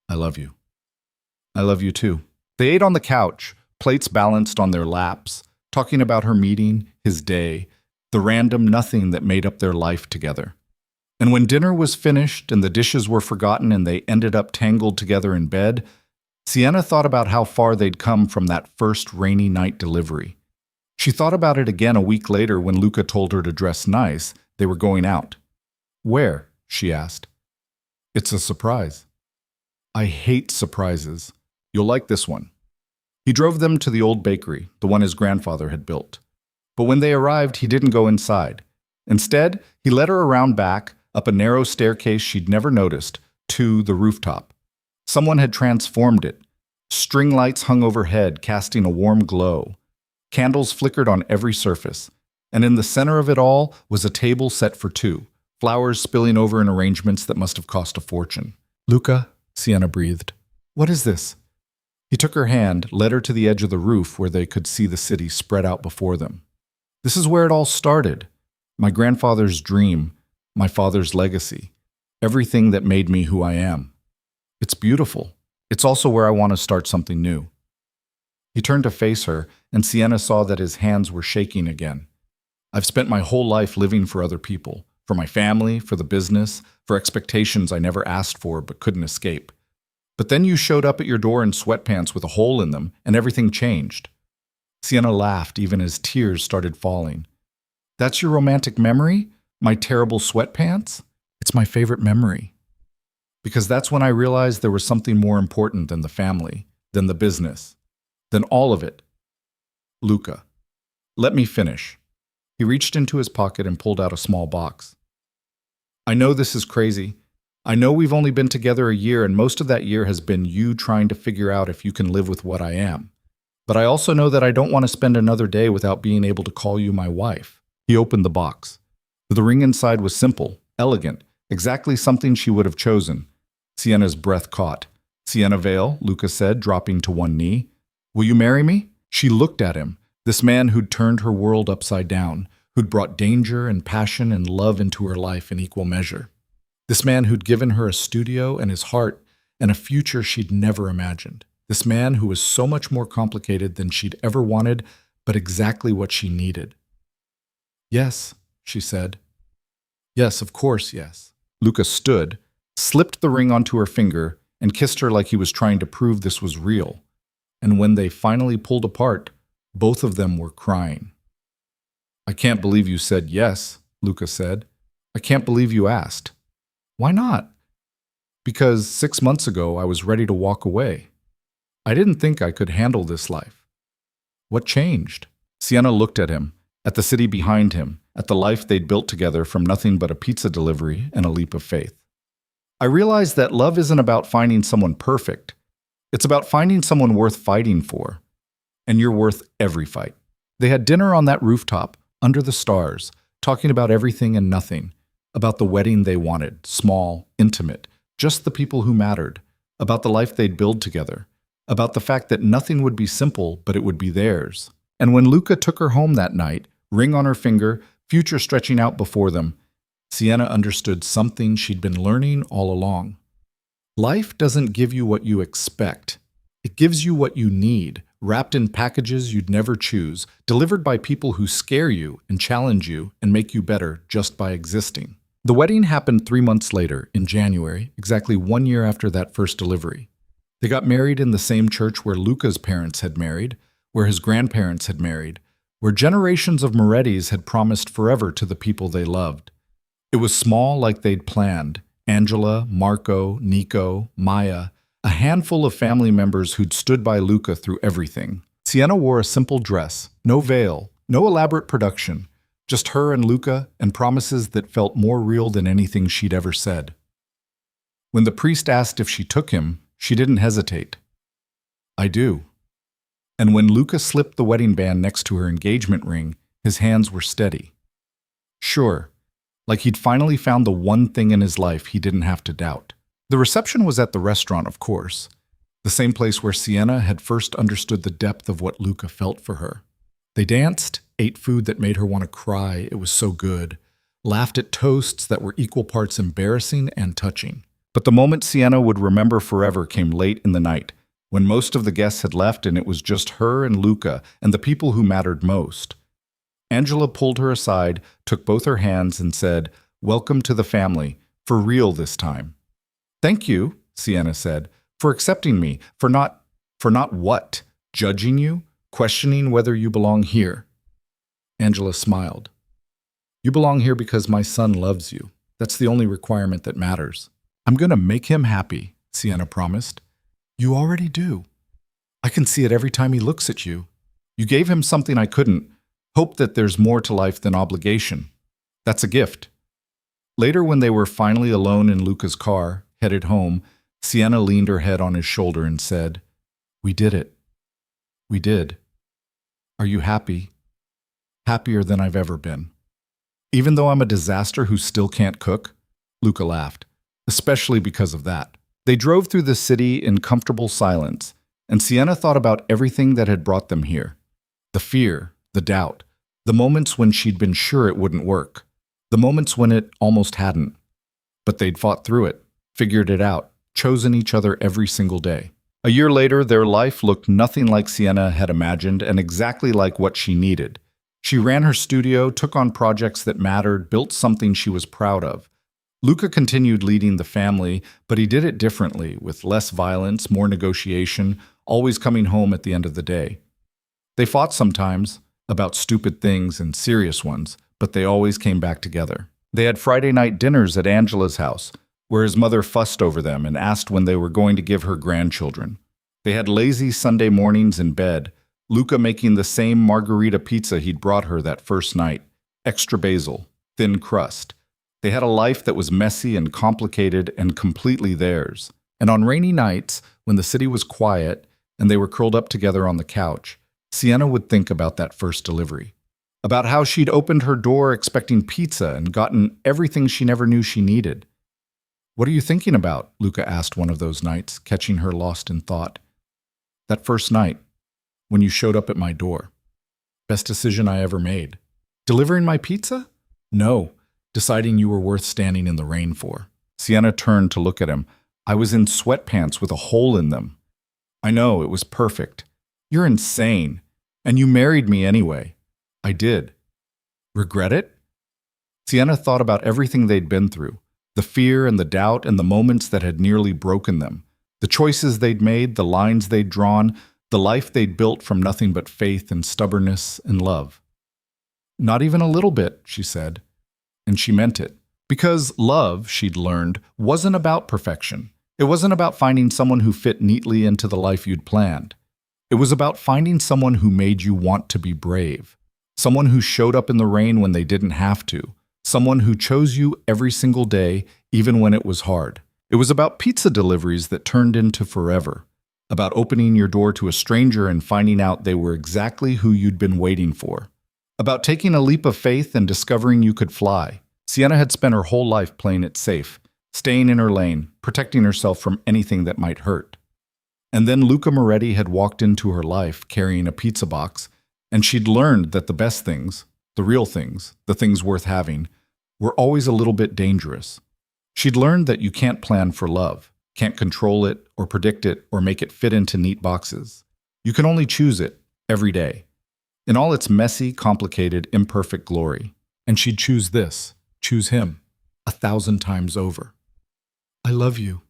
"I love you. I love you too." They ate on the couch, plates balanced on their laps, talking about her meeting, his day, the random nothing that made up their life together. And when dinner was finished and the dishes were forgotten and they ended up tangled together in bed, Sienna thought about how far they'd come from that first rainy night delivery. She thought about it again a week later when Luca told her to dress nice. They were going out. "Where?" she asked. "It's a surprise." "I hate surprises. You'll like this one." He drove them to the old bakery, the one his grandfather had built. But when they arrived, he didn't go inside. Instead, he led her around back, up a narrow staircase she'd never noticed, to the rooftop. Someone had transformed it. String lights hung overhead, casting a warm glow. Candles flickered on every surface. And in the center of it all was a table set for two, flowers spilling over in arrangements that must have cost a fortune. "Luca," Sienna breathed. "What is this?" He took her hand, led her to the edge of the roof where they could see the city spread out before them. "This is where it all started. My grandfather's dream, my father's legacy, everything that made me who I am. It's beautiful. It's also where I want to start something new." He turned to face her, and Sienna saw that his hands were shaking again. "I've spent my whole life living for other people, for my family, for the business, for expectations I never asked for but couldn't escape. But then you showed up at your door in sweatpants with a hole in them, and everything changed." Sienna laughed even as tears started falling. "That's your romantic memory? My terrible sweatpants? It's my favorite memory. Because that's when I realized there was something more important than the family, than the business, than all of it. Luca, let me finish." He reached into his pocket and pulled out a small box. "I know this is crazy. I know we've only been together a year, and most of that year has been you trying to figure out if you can live with what I am. But I also know that I don't want to spend another day without being able to call you my wife." He opened the box. The ring inside was simple, elegant, exactly something she would have chosen. Sienna's breath caught. "Sienna Vale," Luca said, dropping to one knee. "Will you marry me?" She looked at him, this man who'd turned her world upside down, who'd brought danger and passion and love into her life in equal measure. This man who'd given her a studio and his heart and a future she'd never imagined. This man who was so much more complicated than she'd ever wanted, but exactly what she needed. "Yes," she said. "Yes, of course, yes." Luca stood, slipped the ring onto her finger, and kissed her like he was trying to prove this was real. And when they finally pulled apart, both of them were crying. "I can't believe you said yes," Luca said. "I can't believe you asked." "Why not?" "Because 6 months ago I was ready to walk away. I didn't think I could handle this life." "What changed?" Sienna looked at him, at the city behind him, at the life they'd built together from nothing but a pizza delivery and a leap of faith. "I realized that love isn't about finding someone perfect. It's about finding someone worth fighting for. And you're worth every fight." They had dinner on that rooftop, under the stars, talking about everything and nothing, about the wedding they wanted, small, intimate, just the people who mattered, about the life they'd build together, about the fact that nothing would be simple, but it would be theirs. And when Luca took her home that night, ring on her finger, future stretching out before them, Sienna understood something she'd been learning all along. Life doesn't give you what you expect. It gives you what you need, wrapped in packages you'd never choose, delivered by people who scare you and challenge you and make you better just by existing. The wedding happened 3 months later, in January, exactly 1 year after that first delivery. They got married in the same church where Luca's parents had married, where his grandparents had married, where generations of Morettis had promised forever to the people they loved. It was small like they'd planned. Angela, Marco, Nico, Maya, a handful of family members who'd stood by Luca through everything. Sienna wore a simple dress, no veil, no elaborate production, just her and Luca and promises that felt more real than anything she'd ever said. When the priest asked if she took him, she didn't hesitate. "I do." And when Luca slipped the wedding band next to her engagement ring, his hands were steady. Sure, like he'd finally found the one thing in his life he didn't have to doubt. The reception was at the restaurant, of course, the same place where Sienna had first understood the depth of what Luca felt for her. They danced, ate food that made her want to cry, it was so good, laughed at toasts that were equal parts embarrassing and touching. But the moment Sienna would remember forever came late in the night, when most of the guests had left and it was just her and Luca and the people who mattered most. Angela pulled her aside, took both her hands and said, "Welcome to the family, for real this time." "Thank you," Sienna said, "for accepting me, for not what? Judging you? Questioning whether you belong here." Angela smiled. "You belong here because my son loves you. That's the only requirement that matters." "I'm going to make him happy," Sienna promised. "You already do. I can see it every time he looks at you. You gave him something I couldn't. Hope that there's more to life than obligation. That's a gift." Later, when they were finally alone in Luca's car, headed home, Sienna leaned her head on his shoulder and said, "We did it. We did. Are you happy? Happier than I've ever been." "Even though I'm a disaster who still can't cook?" Luca laughed. "Especially because of that." They drove through the city in comfortable silence, and Sienna thought about everything that had brought them here. The fear, the doubt, the moments when she'd been sure it wouldn't work, the moments when it almost hadn't. But they'd fought through it, figured it out, chosen each other every single day. A year later, their life looked nothing like Sienna had imagined and exactly like what she needed. She ran her studio, took on projects that mattered, built something she was proud of. Luca continued leading the family, but he did it differently, with less violence, more negotiation, always coming home at the end of the day. They fought sometimes, about stupid things and serious ones, but they always came back together. They had Friday night dinners at Angela's house, where his mother fussed over them and asked when they were going to give her grandchildren. They had lazy Sunday mornings in bed, Luca making the same margarita pizza he'd brought her that first night, extra basil, thin crust. They had a life that was messy and complicated and completely theirs. And on rainy nights, when the city was quiet and they were curled up together on the couch, Sienna would think about that first delivery, about how she'd opened her door expecting pizza and gotten everything she never knew she needed. "What are you thinking about?" Luca asked one of those nights, catching her lost in thought. "That first night, when you showed up at my door. Best decision I ever made. Delivering my pizza? No. Deciding you were worth standing in the rain for." Sienna turned to look at him. "I was in sweatpants with a hole in them." "I know, it was perfect." "You're insane. And you married me anyway." "I did." "Regret it?" Sienna thought about everything they'd been through, the fear and the doubt and the moments that had nearly broken them, the choices they'd made, the lines they'd drawn, the life they'd built from nothing but faith and stubbornness and love. "Not even a little bit," she said. And she meant it. Because love, she'd learned, wasn't about perfection. It wasn't about finding someone who fit neatly into the life you'd planned. It was about finding someone who made you want to be brave. Someone who showed up in the rain when they didn't have to. Someone who chose you every single day, even when it was hard. It was about pizza deliveries that turned into forever. About opening your door to a stranger and finding out they were exactly who you'd been waiting for. About taking a leap of faith and discovering you could fly. Sienna had spent her whole life playing it safe, staying in her lane, protecting herself from anything that might hurt. And then Luca Moretti had walked into her life carrying a pizza box, and she'd learned that the best things, the real things, the things worth having, were always a little bit dangerous. She'd learned that you can't plan for love, can't control it or predict it or make it fit into neat boxes. You can only choose it every day, in all its messy, complicated, imperfect glory. And she'd choose this, choose him, 1,000 times over. "I love you,"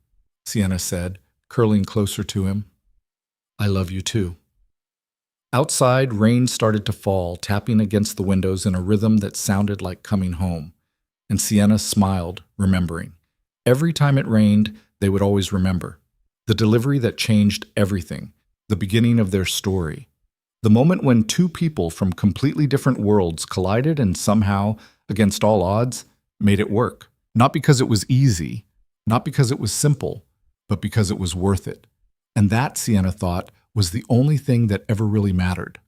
Sienna said, curling closer to him. I love you too. Outside, rain started to fall, tapping against the windows in a rhythm that sounded like coming home. And Sienna smiled, remembering. Every time it rained, they would always remember. The delivery that changed everything, the beginning of their story. The moment when two people from completely different worlds collided and somehow, against all odds, made it work. Not because it was easy, not because it was simple, but because it was worth it. And that, Sienna thought, was the only thing that ever really mattered.